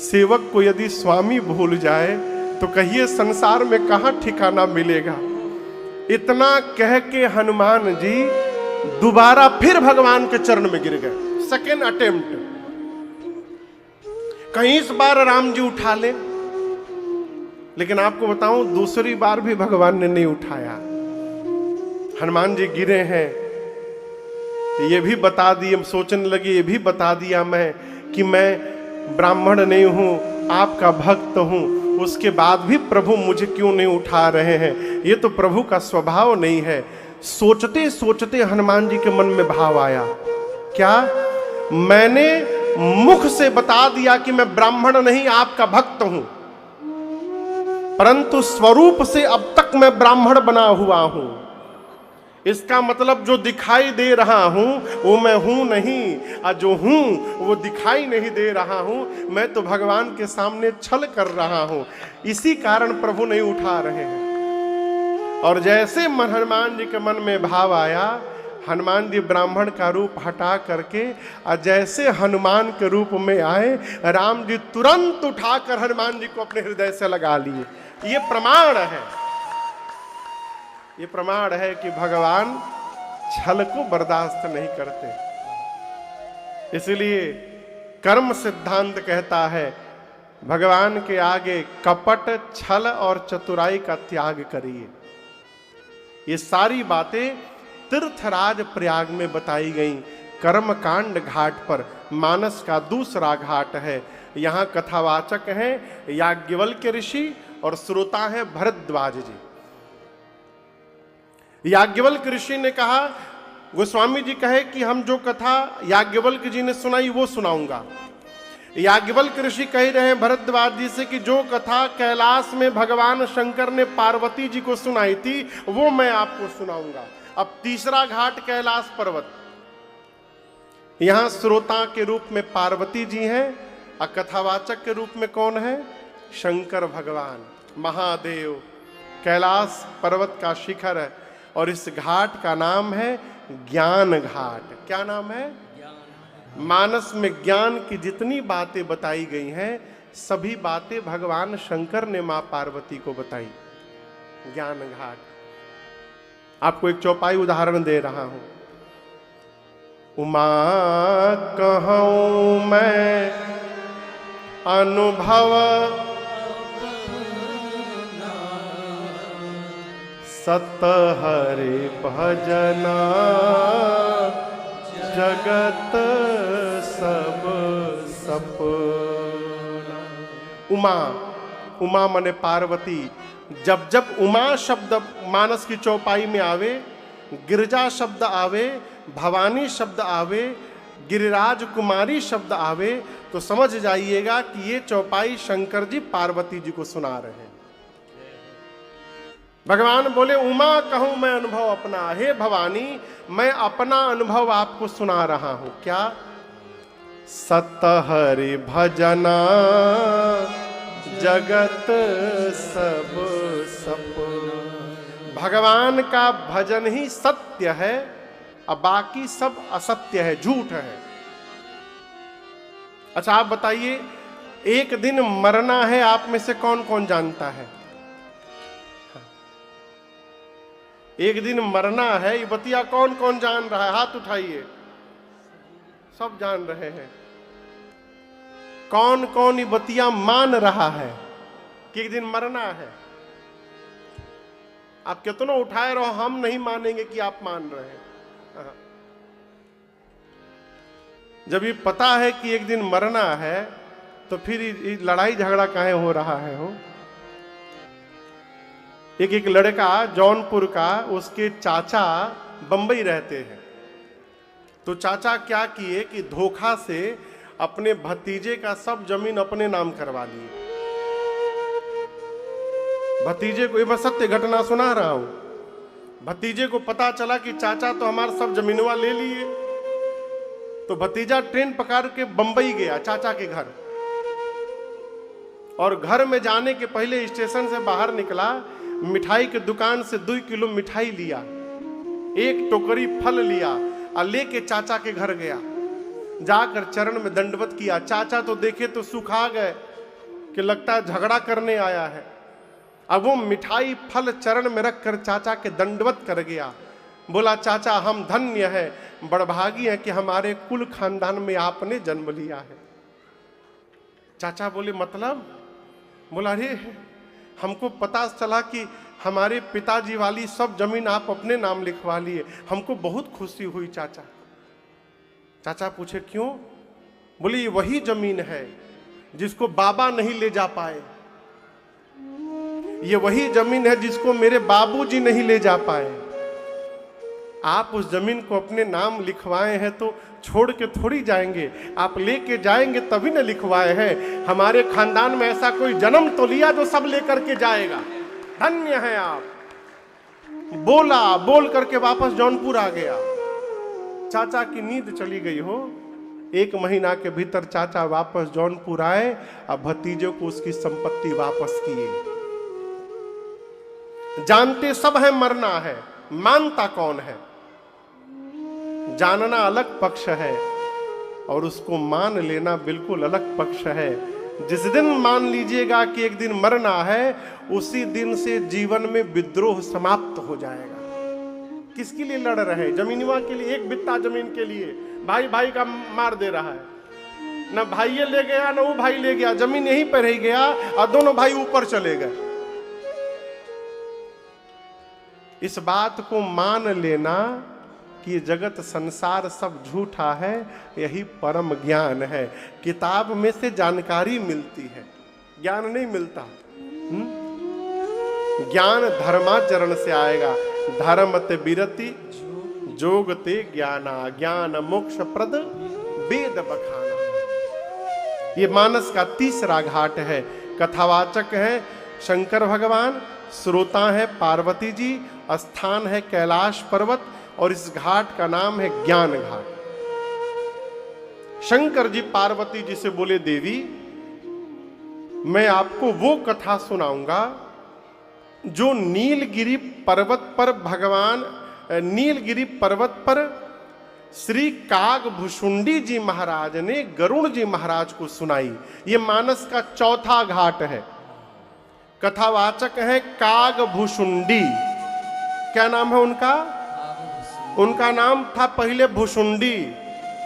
A: सेवक को यदि स्वामी भूल जाए, तो कहिए संसार में कहां ठिकाना मिलेगा। इतना कह के हनुमान जी दोबारा फिर भगवान के चरण में गिर गए। Second attempt. कहीं इस बार राम जी उठा ले, लेकिन आपको बताऊं दूसरी बार भी भगवान ने नहीं उठाया। हनुमान जी गिरे हैं, ये भी बता दिए, सोचने लगे ये भी बता दिया मैं कि मैं ब्राह्मण नहीं हूं, आपका भक्त हूं, उसके बाद भी प्रभु मुझे क्यों नहीं उठा रहे हैं? ये तो प्रभु का स्वभाव नहीं है। सोचते सोचते हनुमान जी के मन में भाव आया, क्या मैंने मुख से बता दिया कि मैं ब्राह्मण नहीं आपका भक्त हूं, परंतु स्वरूप से अब तक मैं ब्राह्मण बना हुआ हूं। इसका मतलब जो दिखाई दे रहा हूं वो मैं हूं नहीं, और जो हूं वो दिखाई नहीं दे रहा हूं। मैं तो भगवान के सामने छल कर रहा हूं, इसी कारण प्रभु नहीं उठा रहे हैं। और जैसे हनुमान जी के मन में भाव आया, हनुमान जी ब्राह्मण का रूप हटा करके और जैसे हनुमान के रूप में आए, राम जी तुरंत उठाकर हनुमान जी को अपने हृदय से लगा लिए। ये प्रमाण है, ये प्रमाण है कि भगवान छल को बर्दाश्त नहीं करते। इसलिए कर्म सिद्धांत कहता है, भगवान के आगे कपट, छल और चतुराई का त्याग करिए। ये सारी बातें तीर्थराज प्रयाग में बताई गई। कर्मकांड घाट पर, मानस का दूसरा घाट है। यहाँ कथावाचक हैं याज्ञवल्क्य ऋषि और श्रोता हैं भरद्वाज जी। याज्ञवल्क्य ऋषि ने कहा, गोस्वामी जी कहे कि हम जो कथा याज्ञवल्क्य जी ने सुनाई वो सुनाऊंगा। याज्ञवल्क्य ऋषि कह रहे हैं भरद्वाज जी से कि जो कथा कैलाश में भगवान शंकर ने पार्वती जी को सुनाई थी वो मैं आपको सुनाऊंगा। अब तीसरा घाट कैलाश पर्वत, यहां श्रोता के रूप में पार्वती जी हैं और कथावाचक के रूप में कौन है? शंकर भगवान महादेव। कैलाश पर्वत का शिखर है और इस घाट का नाम है ज्ञान घाट। क्या नाम है? मानस में ज्ञान की जितनी बातें बताई गई हैं, सभी बातें भगवान शंकर ने मां पार्वती को बताई। ज्ञान घाट। आपको एक चौपाई उदाहरण दे रहा हूं। उमा कहूं मैं अनुभव सत हरि भजना, जगत सब सपना। उमा, उमा माने पार्वती। जब जब उमा शब्द मानस की चौपाई में आवे, गिरिजा शब्द आवे, भवानी शब्द आवे, गिरिराज कुमारी शब्द आवे, तो समझ जाइएगा कि ये चौपाई शंकर जी पार्वती जी को सुना रहे हैं। भगवान बोले, उमा कहूं मैं अनुभव अपना। हे भवानी, मैं अपना अनुभव आपको सुना रहा हूं। क्या? सत हरि भजना, जगत सब सपना। भगवान का भजन ही सत्य है और बाकी सब असत्य है, झूठ है। अच्छा आप बताइए, एक दिन मरना है, आप में से कौन कौन जानता है? एक दिन मरना है, ये बतिया कौन कौन जान रहा है? हाथ उठाइए। सब जान रहे हैं। कौन कौन ये बतिया मान रहा है कि एक दिन मरना है? आप कितना उठाए रहो, हम नहीं मानेंगे कि आप मान रहे हैं। जब ये पता है कि एक दिन मरना है, तो फिर लड़ाई झगड़ा काहे हो रहा है? हो एक लड़का जौनपुर का, उसके चाचा बंबई रहते हैं। तो चाचा क्या किए कि धोखा से अपने भतीजे का सब जमीन अपने नाम करवा लिए। भतीजे को, ये मैं सत्य घटना सुना रहा हूं, भतीजे को पता चला कि चाचा तो हमारा सब जमीनवा ले लिए। तो भतीजा ट्रेन पकड़ के बंबई गया चाचा के घर, और घर में जाने के पहले स्टेशन से बाहर निकला, मिठाई की दुकान से 2 किलो मिठाई लिया, 1 टोकरी फल लिया और लेके चाचा के घर गया। जाकर चरण में दंडवत किया। चाचा तो देखे तो सुखा गए कि लगता है झगड़ा करने आया है। अब वो मिठाई फल चरण में रखकर चाचा के दंडवत कर गया। बोला, चाचा हम धन्य है, बड़भागी है कि हमारे कुल खानदान में आपने जन्म लिया है। चाचा बोले, मतलब? बोला, अरे हमको पता चला कि हमारे पिताजी वाली सब जमीन आप अपने नाम लिखवा लिए, हमको बहुत खुशी हुई चाचा। चाचा पूछे, क्यों? बोले, ये वही जमीन है जिसको बाबा नहीं ले जा पाए, ये वही जमीन है जिसको मेरे बाबूजी नहीं ले जा पाए। आप उस जमीन को अपने नाम लिखवाए हैं तो छोड़ के थोड़ी जाएंगे, आप लेके जाएंगे तभी न लिखवाए हैं। हमारे खानदान में ऐसा कोई जन्म तो लिया जो सब लेकर के जाएगा, धन्य है आप। बोला, बोल करके वापस जौनपुर आ गया। चाचा की नींद चली गई हो। 1 महीना के भीतर चाचा वापस जौनपुर आए, अब भतीजों को उसकी संपत्ति वापस किए। जानते सब है मरना है, मानता कौन है? जानना अलग पक्ष है और उसको मान लेना बिल्कुल अलग पक्ष है। जिस दिन मान लीजिएगा कि एक दिन मरना है, उसी दिन से जीवन में विद्रोह समाप्त हो जाएगा। किसके लिए लड़ रहे? जमीनवा के लिए, 1 बित्ता जमीन के लिए। भाई भाई का मार दे रहा है, ना भाई ले गया ना वो भाई ले गया, जमीन यहीं पर रह गया और दोनों भाई ऊपर चले गए। इस बात को मान लेना कि ये जगत संसार सब झूठा है, यही परम ज्ञान है। किताब में से जानकारी मिलती है, ज्ञान नहीं मिलता। ज्ञान धर्माचरण से आएगा। धर्मते विरति जोगते ज्ञाना, ज्ञान मोक्ष प्रद वेद बखाना। ये मानस का 3रा घाट है। कथावाचक है शंकर भगवान, श्रोता है पार्वती जी, स्थान है कैलाश पर्वत, और इस घाट का नाम है ज्ञान घाट। शंकर जी पार्वती जी से बोले, देवी मैं आपको वो कथा सुनाऊंगा जो नीलगिरी पर्वत पर भगवान, नीलगिरी पर्वत पर श्री कागभुषुंडी जी महाराज ने गरुण जी महाराज को सुनाई। ये मानस का 4था घाट है। कथावाचक है कागभुषुंडी। क्या नाम है उनका? उनका नाम था पहले भुषुंडी,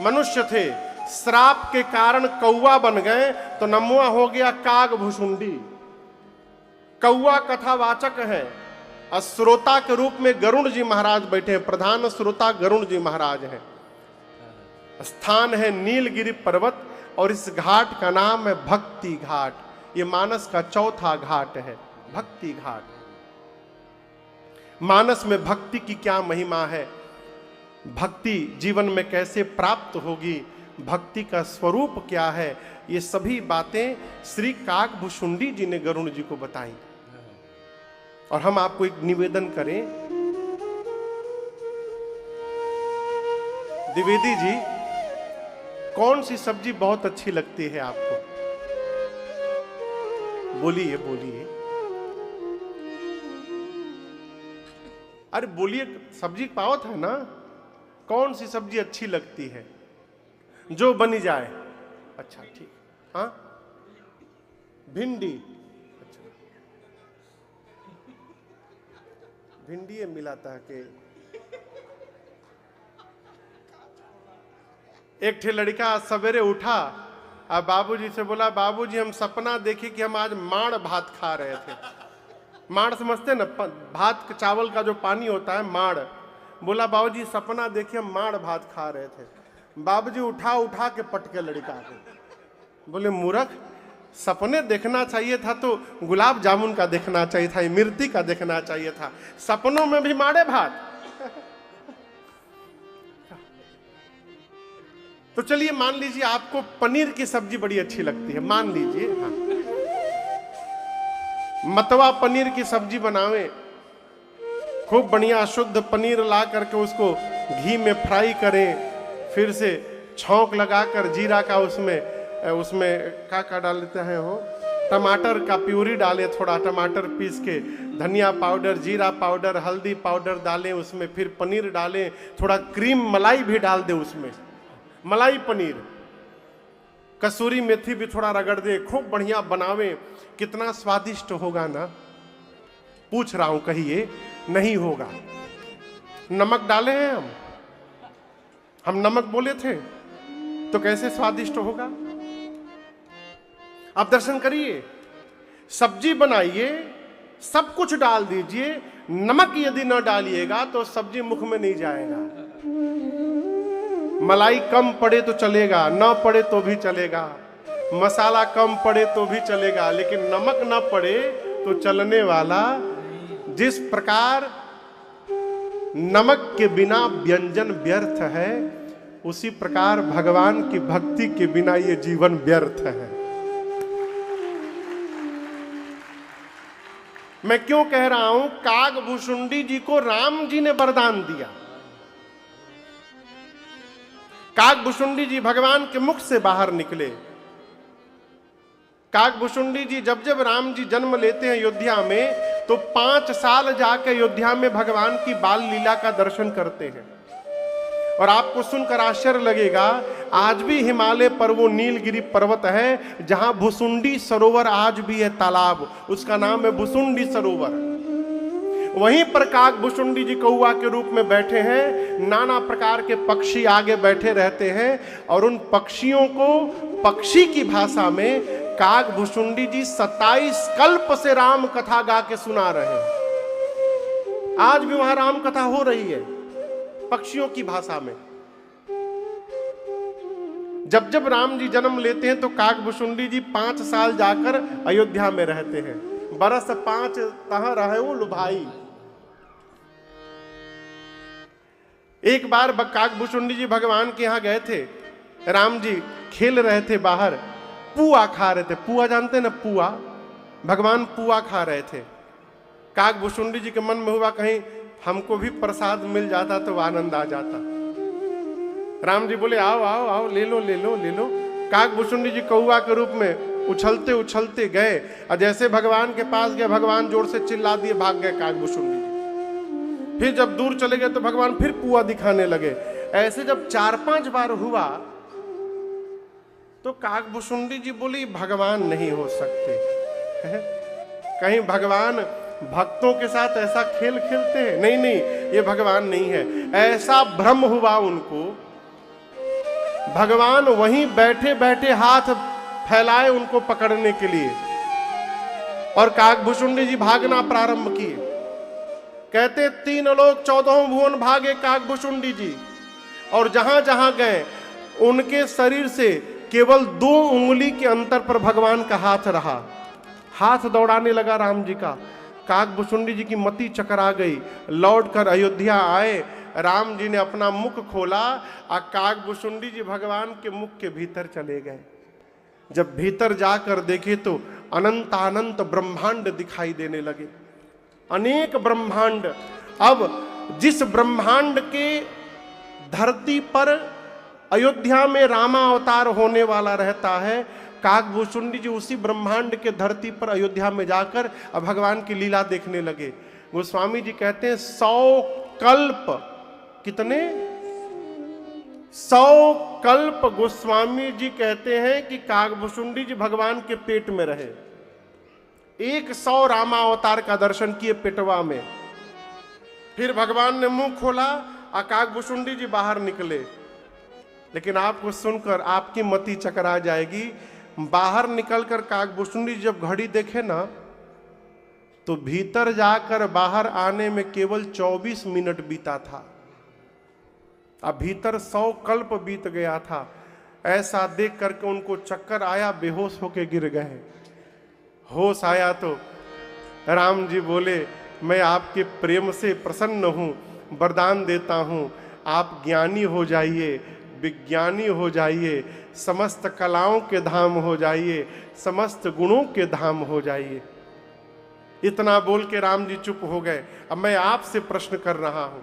A: मनुष्य थे, श्राप के कारण कौवा बन गए तो नमवा हो गया कागभुषुंडी। कौवा कथावाचक है और श्रोता के रूप में गरुण जी महाराज बैठे हैं। प्रधान श्रोता गरुण जी महाराज हैं। स्थान है नीलगिरी पर्वत और इस घाट का नाम है भक्ति घाट। ये मानस का 4था घाट है, भक्ति घाट। मानस में भक्ति की क्या महिमा है, भक्ति जीवन में कैसे प्राप्त होगी, भक्ति का स्वरूप क्या है, ये सभी बातें श्री कागभुषुंडी जी ने गरुण जी को बताई। और हम आपको एक निवेदन करें, द्विवेदी जी कौन सी सब्जी बहुत अच्छी लगती है आपको? बोलिए बोलिए, अरे बोलिए, सब्जी पावत है ना? कौन सी सब्जी अच्छी लगती है जो बनी जाए? अच्छा ठीक, हाँ भिंडी। अच्छा भिंडी मिलाता है कि एक ठे लड़का सवेरे उठा और बाबूजी से बोला, बाबूजी हम सपना देखे कि हम आज माड़ भात खा रहे थे। माड़ समझते ना, भात चावल का जो पानी होता है, माड़। बोला बाबूजी सपना देखे हम माड़ भात खा रहे थे। बाबूजी उठा उठा के पटके लड़का को। बोले मूर्ख, सपने देखना चाहिए था तो गुलाब जामुन का देखना चाहिए था, मिर्ती का देखना चाहिए था, सपनों में भी माड़े भात। तो चलिए मान लीजिए आपको पनीर की सब्जी बड़ी अच्छी लगती है, मान लीजिए, हाँ, मतवा पनीर की सब्जी बनावे, खूब बढ़िया शुद्ध पनीर ला करके उसको घी में फ्राई करें, फिर से छौंक लगाकर जीरा का उसमें क्या डाल देते हैं वो, टमाटर का प्यूरी डालें, थोड़ा टमाटर पीस के, धनिया पाउडर, जीरा पाउडर, हल्दी पाउडर डालें उसमें, फिर पनीर डालें, थोड़ा क्रीम मलाई भी डाल दें उसमें, मलाई पनीर, कसूरी मेथी भी थोड़ा रगड़ दे, खूब बढ़िया बनावे, कितना स्वादिष्ट होगा ना। पूछ रहा हूं, कहिए नहीं होगा? नमक डाले हैं हम नमक बोले थे, तो कैसे स्वादिष्ट होगा? आप दर्शन करिए, सब्जी बनाइए, सब कुछ डाल दीजिए, नमक यदि न डालिएगा तो सब्जी मुख में नहीं जाएगा। मलाई कम पड़े तो चलेगा, न पड़े तो भी चलेगा, मसाला कम पड़े तो भी चलेगा, लेकिन नमक न पड़े तो चलने वाला। जिस प्रकार नमक के बिना व्यंजन व्यर्थ है, उसी प्रकार भगवान की भक्ति के बिना ये जीवन व्यर्थ है। मैं क्यों कह रहा हूं? कागभूषुंडी जी को राम जी ने वरदान दिया। कागभूषुंडी जी भगवान के मुख से बाहर निकले। कागभूषुंडी जी जब जब राम जी जन्म लेते हैं अयोध्या में, तो 5 साल जाके अयोध्या में भगवान की बाल लीला का दर्शन करते हैं। और आपको सुनकर आश्चर्य लगेगा, आज भी हिमालय पर वो नीलगिरी पर्वत है जहां भुसुंडी सरोवर आज भी है, तालाब, उसका नाम है भुसुंडी सरोवर। वहीं पर कागभूषुंडी जी कौआ के रूप में बैठे हैं, नाना प्रकार के पक्षी आगे बैठे रहते हैं, और उन पक्षियों को पक्षी की भाषा में कागभूषुंडी जी 27 कल्प से राम कथा गा के सुना रहे हैं। आज भी वहां राम कथा हो रही है पक्षियों की भाषा में। जब जब राम जी जन्म लेते हैं तो कागभूषुंडी जी 5 साल जाकर अयोध्या में रहते हैं। बरस 5 तहां रहे लुभाई। एक बार कागभूषुंडी जी भगवान के यहां गए थे, राम जी खेल रहे थे बाहर, पुआ खा रहे थे। पुआ जानते हैं ना, पुआ, भगवान पुआ खा रहे थे। कागभूषुंडी जी के मन में हुआ कहीं हमको भी प्रसाद मिल जाता तो आनंद आ जाता। राम जी बोले आओ आओ आओ, ले लो ले लो ले लो। कागभूषुंडी जी कौआ के रूप में उछलते उछलते गए, और जैसे भगवान के पास गए, भगवान जोर से चिल्ला दिए, भाग गए कागभूषुंडी जी। फिर जब दूर चले गए तो भगवान फिर पुआ दिखाने लगे। ऐसे जब 4-5 बार हुआ तो कागभूषुंडी जी बोली भगवान नहीं हो सकते, कहीं भगवान भक्तों के साथ ऐसा खेल खेलते हैं? नहीं नहीं, ये भगवान नहीं है। ऐसा भ्रम हुआ उनको। भगवान वहीं बैठे बैठे हाथ फैलाए उनको पकड़ने के लिए, और कागभूषुंडी जी भागना प्रारंभ किए। कहते 3 लोग 14 भुवन भागे कागभूषुंडी जी, और जहां जहां गए उनके शरीर से केवल 2 उंगली के अंतर पर भगवान का हाथ रहा। हाथ दौड़ाने लगा राम जी का। कागभूषुंडी जी की मति चकरा गई। लौटकर अयोध्या आए, राम जी ने अपना मुख खोला, और कागभूषुंडी जी भगवान के मुख के भीतर चले गए। जब भीतर जाकर देखे तो अनंत ब्रह्मांड दिखाई देने लगे, अनेक ब्रह्मांड। अब जिस ब्रह्मांड के धरती पर अयोध्या में रामा अवतार होने वाला रहता है, कागभूषुंडी जी उसी ब्रह्मांड के धरती पर अयोध्या में जाकर अब भगवान की लीला देखने लगे। गोस्वामी जी कहते हैं 100 कल्प, कितने? 100 कल्प गोस्वामी जी कहते हैं कि कागभूषुंडी जी भगवान के पेट में रहे। 100 रामा अवतार का दर्शन किए पेटवा में। फिर भगवान ने मुंह खोला और कागभूषुंडी जी बाहर निकले। लेकिन आपको सुनकर आपकी मति चकरा जाएगी। बाहर निकलकर कागभूषुंडी जब घड़ी देखे ना, तो भीतर जाकर बाहर आने में केवल 24 मिनट बीता था। अब भीतर 100 कल्प बीत गया था। ऐसा देख करके उनको चक्कर आया, बेहोश होके गिर गए। होश आया तो राम जी बोले, मैं आपके प्रेम से प्रसन्न हूं, वरदान देता हूं, आप ज्ञानी हो जाइए, विज्ञानी हो जाइए, समस्त कलाओं के धाम हो जाइए, समस्त गुणों के धाम हो जाइए। इतना बोल के राम जी चुप हो गए। अब मैं आपसे प्रश्न कर रहा हूं,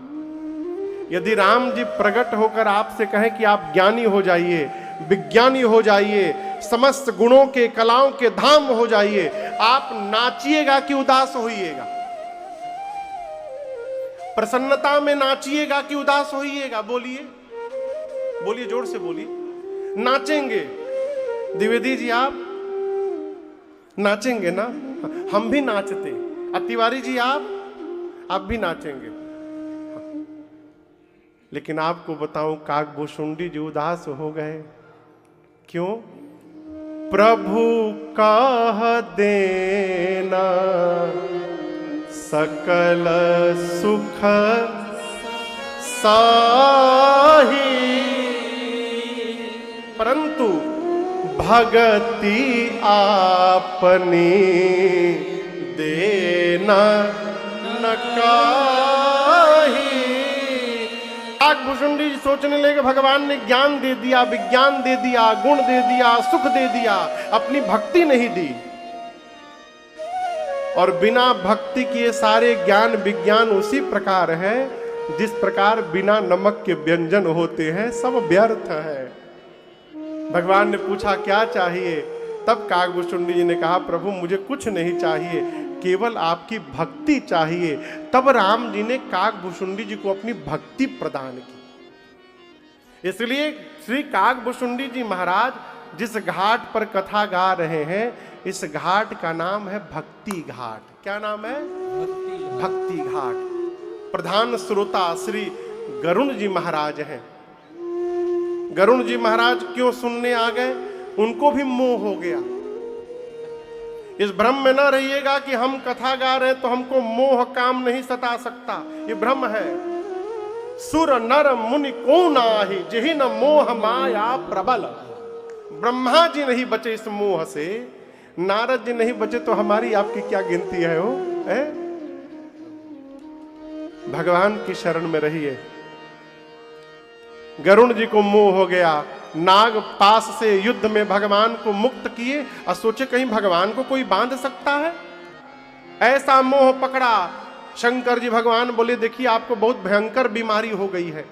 A: यदि राम जी प्रकट होकर आपसे कहें कि आप ज्ञानी हो जाइए, विज्ञानी हो जाइए, समस्त गुणों के कलाओं के धाम हो जाइए, आप नाचिएगा कि उदास होइएगा? प्रसन्नता में नाचिएगा कि उदास होइएगा? बोलिए, बोलिए, जोर से बोलिए। नाचेंगे। द्विवेदी जी आप नाचेंगे ना? हम भी नाचते। तिवारी जी आप भी नाचेंगे। लेकिन आपको बताऊं, काकभूषुंडी जी उदास हो गए। क्यों? प्रभु कह देना सकल सुख साही, परंतु भगति आपनी देना न काही। काकभूषुंडी सोचने लगे भगवान ने ज्ञान दे दिया, विज्ञान दे दिया, गुण दे दिया, सुख दे दिया, अपनी भक्ति नहीं दी। और बिना भक्ति के सारे ज्ञान विज्ञान उसी प्रकार है जिस प्रकार बिना नमक के व्यंजन होते हैं, सब व्यर्थ है। भगवान ने पूछा क्या चाहिए? तब काकभूषुंडी जी ने कहा, प्रभु मुझे कुछ नहीं चाहिए, केवल आपकी भक्ति चाहिए। तब राम जी ने काकभूषुंडी जी को अपनी भक्ति प्रदान की। इसलिए श्री काकभूषुंडी जी महाराज जिस घाट पर कथा गा रहे हैं, इस घाट का नाम है भक्ति घाट। क्या नाम है? भक्ति घाट। प्रधान श्रोता श्री गरुण जी महाराज हैं। गरुण जी महाराज क्यों सुनने आ गए? उनको भी मोह हो गया। इस भ्रम में न रहिएगा कि हम कथा गा रहे हैं तो हमको मोह काम नहीं सता सकता, ये भ्रम है। सुर नर मुनि को नाहि जेहि न मोह माया प्रबल। ब्रह्मा जी नहीं बचे इस मोह से, नारद जी नहीं बचे तो हमारी आपकी क्या गिनती है? हो है? भगवान की शरण में रहिए। गरुण जी को मोह हो गया, नाग पास से युद्ध में भगवान को मुक्त किए और सोचे कहीं भगवान को कोई बांध सकता है, ऐसा मोह पकड़ा। शंकर जी भगवान बोले देखिए आपको बहुत भयंकर बीमारी हो गई है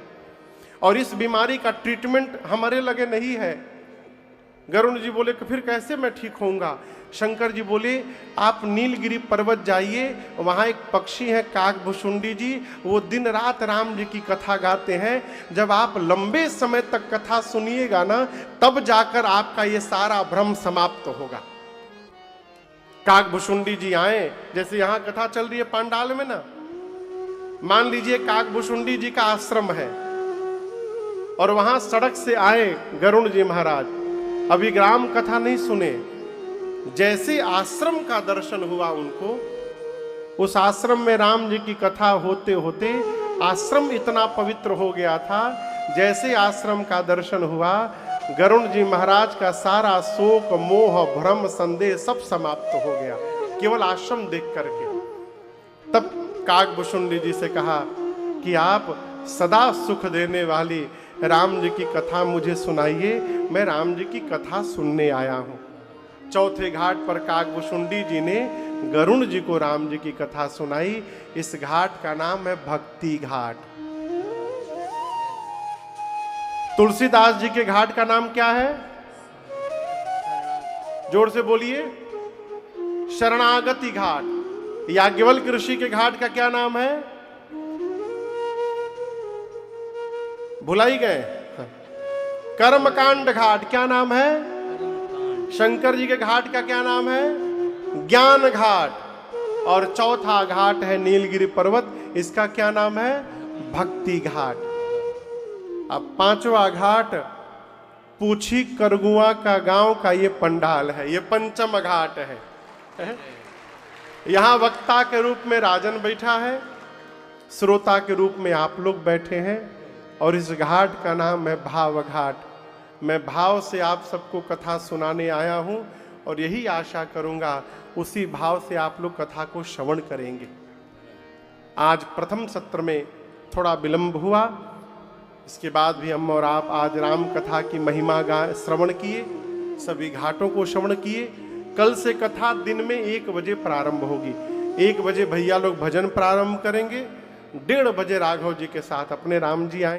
A: और इस बीमारी का ट्रीटमेंट हमारे लगे नहीं है। गरुण जी बोले कि फिर कैसे मैं ठीक होऊंगा? शंकर जी बोले आप नीलगिरी पर्वत जाइए, वहाँ एक पक्षी है काकभूषुंडी जी, वो दिन रात राम जी की कथा गाते हैं। जब आप लंबे समय तक कथा सुनिएगा ना, तब जाकर आपका ये सारा भ्रम समाप्त होगा। काकभूषुंडी जी आए, जैसे यहाँ कथा चल रही है पांडाल में ना, मान लीजिए काकभूषुंडी जी का आश्रम है और वहां सड़क से आए गरुण जी महाराज, अभी राम कथा नहीं सुने, जैसे आश्रम का दर्शन हुआ उनको, उस आश्रम में राम जी की कथा होते होते आश्रम इतना पवित्र हो गया था। जैसे आश्रम का दर्शन हुआ, गरुण जी महाराज का सारा शोक मोह भ्रम संदेह सब समाप्त हो गया, केवल आश्रम देख करके। तब काकभूषुंडी जी से कहा कि आप सदा सुख देने वाली राम जी की कथा मुझे सुनाइए, मैं राम जी की कथा सुनने आया हूं। चौथे घाट पर काकभूषुंडी जी ने गरुण जी को राम जी की कथा सुनाई। इस घाट का नाम है भक्ति घाट। तुलसीदास जी के घाट का नाम क्या है? जोर से बोलिए। शरणागति घाट। याज्ञवल्क्य ऋषि के घाट का क्या नाम है? भुलाई गए? कर्मकांड घाट। क्या नाम है? शंकर जी के घाट का क्या नाम है? ज्ञान घाट। और चौथा घाट है नीलगिरी पर्वत, इसका क्या नाम है? भक्ति घाट। अब पांचवा घाट पूछी करगुआ का गांव का ये पंडाल है, ये पंचम घाट है। यहां वक्ता के रूप में राजन बैठा है, श्रोता के रूप में आप लोग बैठे हैं और इस घाट का नाम है भाव घाट। मैं भाव से आप सबको कथा सुनाने आया हूं और यही आशा करूंगा उसी भाव से आप लोग कथा को श्रवण करेंगे। आज प्रथम सत्र में थोड़ा विलंब हुआ, इसके बाद भी हम और आप आज राम कथा की महिमा श्रवण किए, सभी घाटों को श्रवण किए। कल से कथा दिन में 1 बजे प्रारंभ होगी। 1 बजे भैया लोग भजन प्रारंभ करेंगे, 1:30 बजे राघव जी के साथ अपने राम जी आए।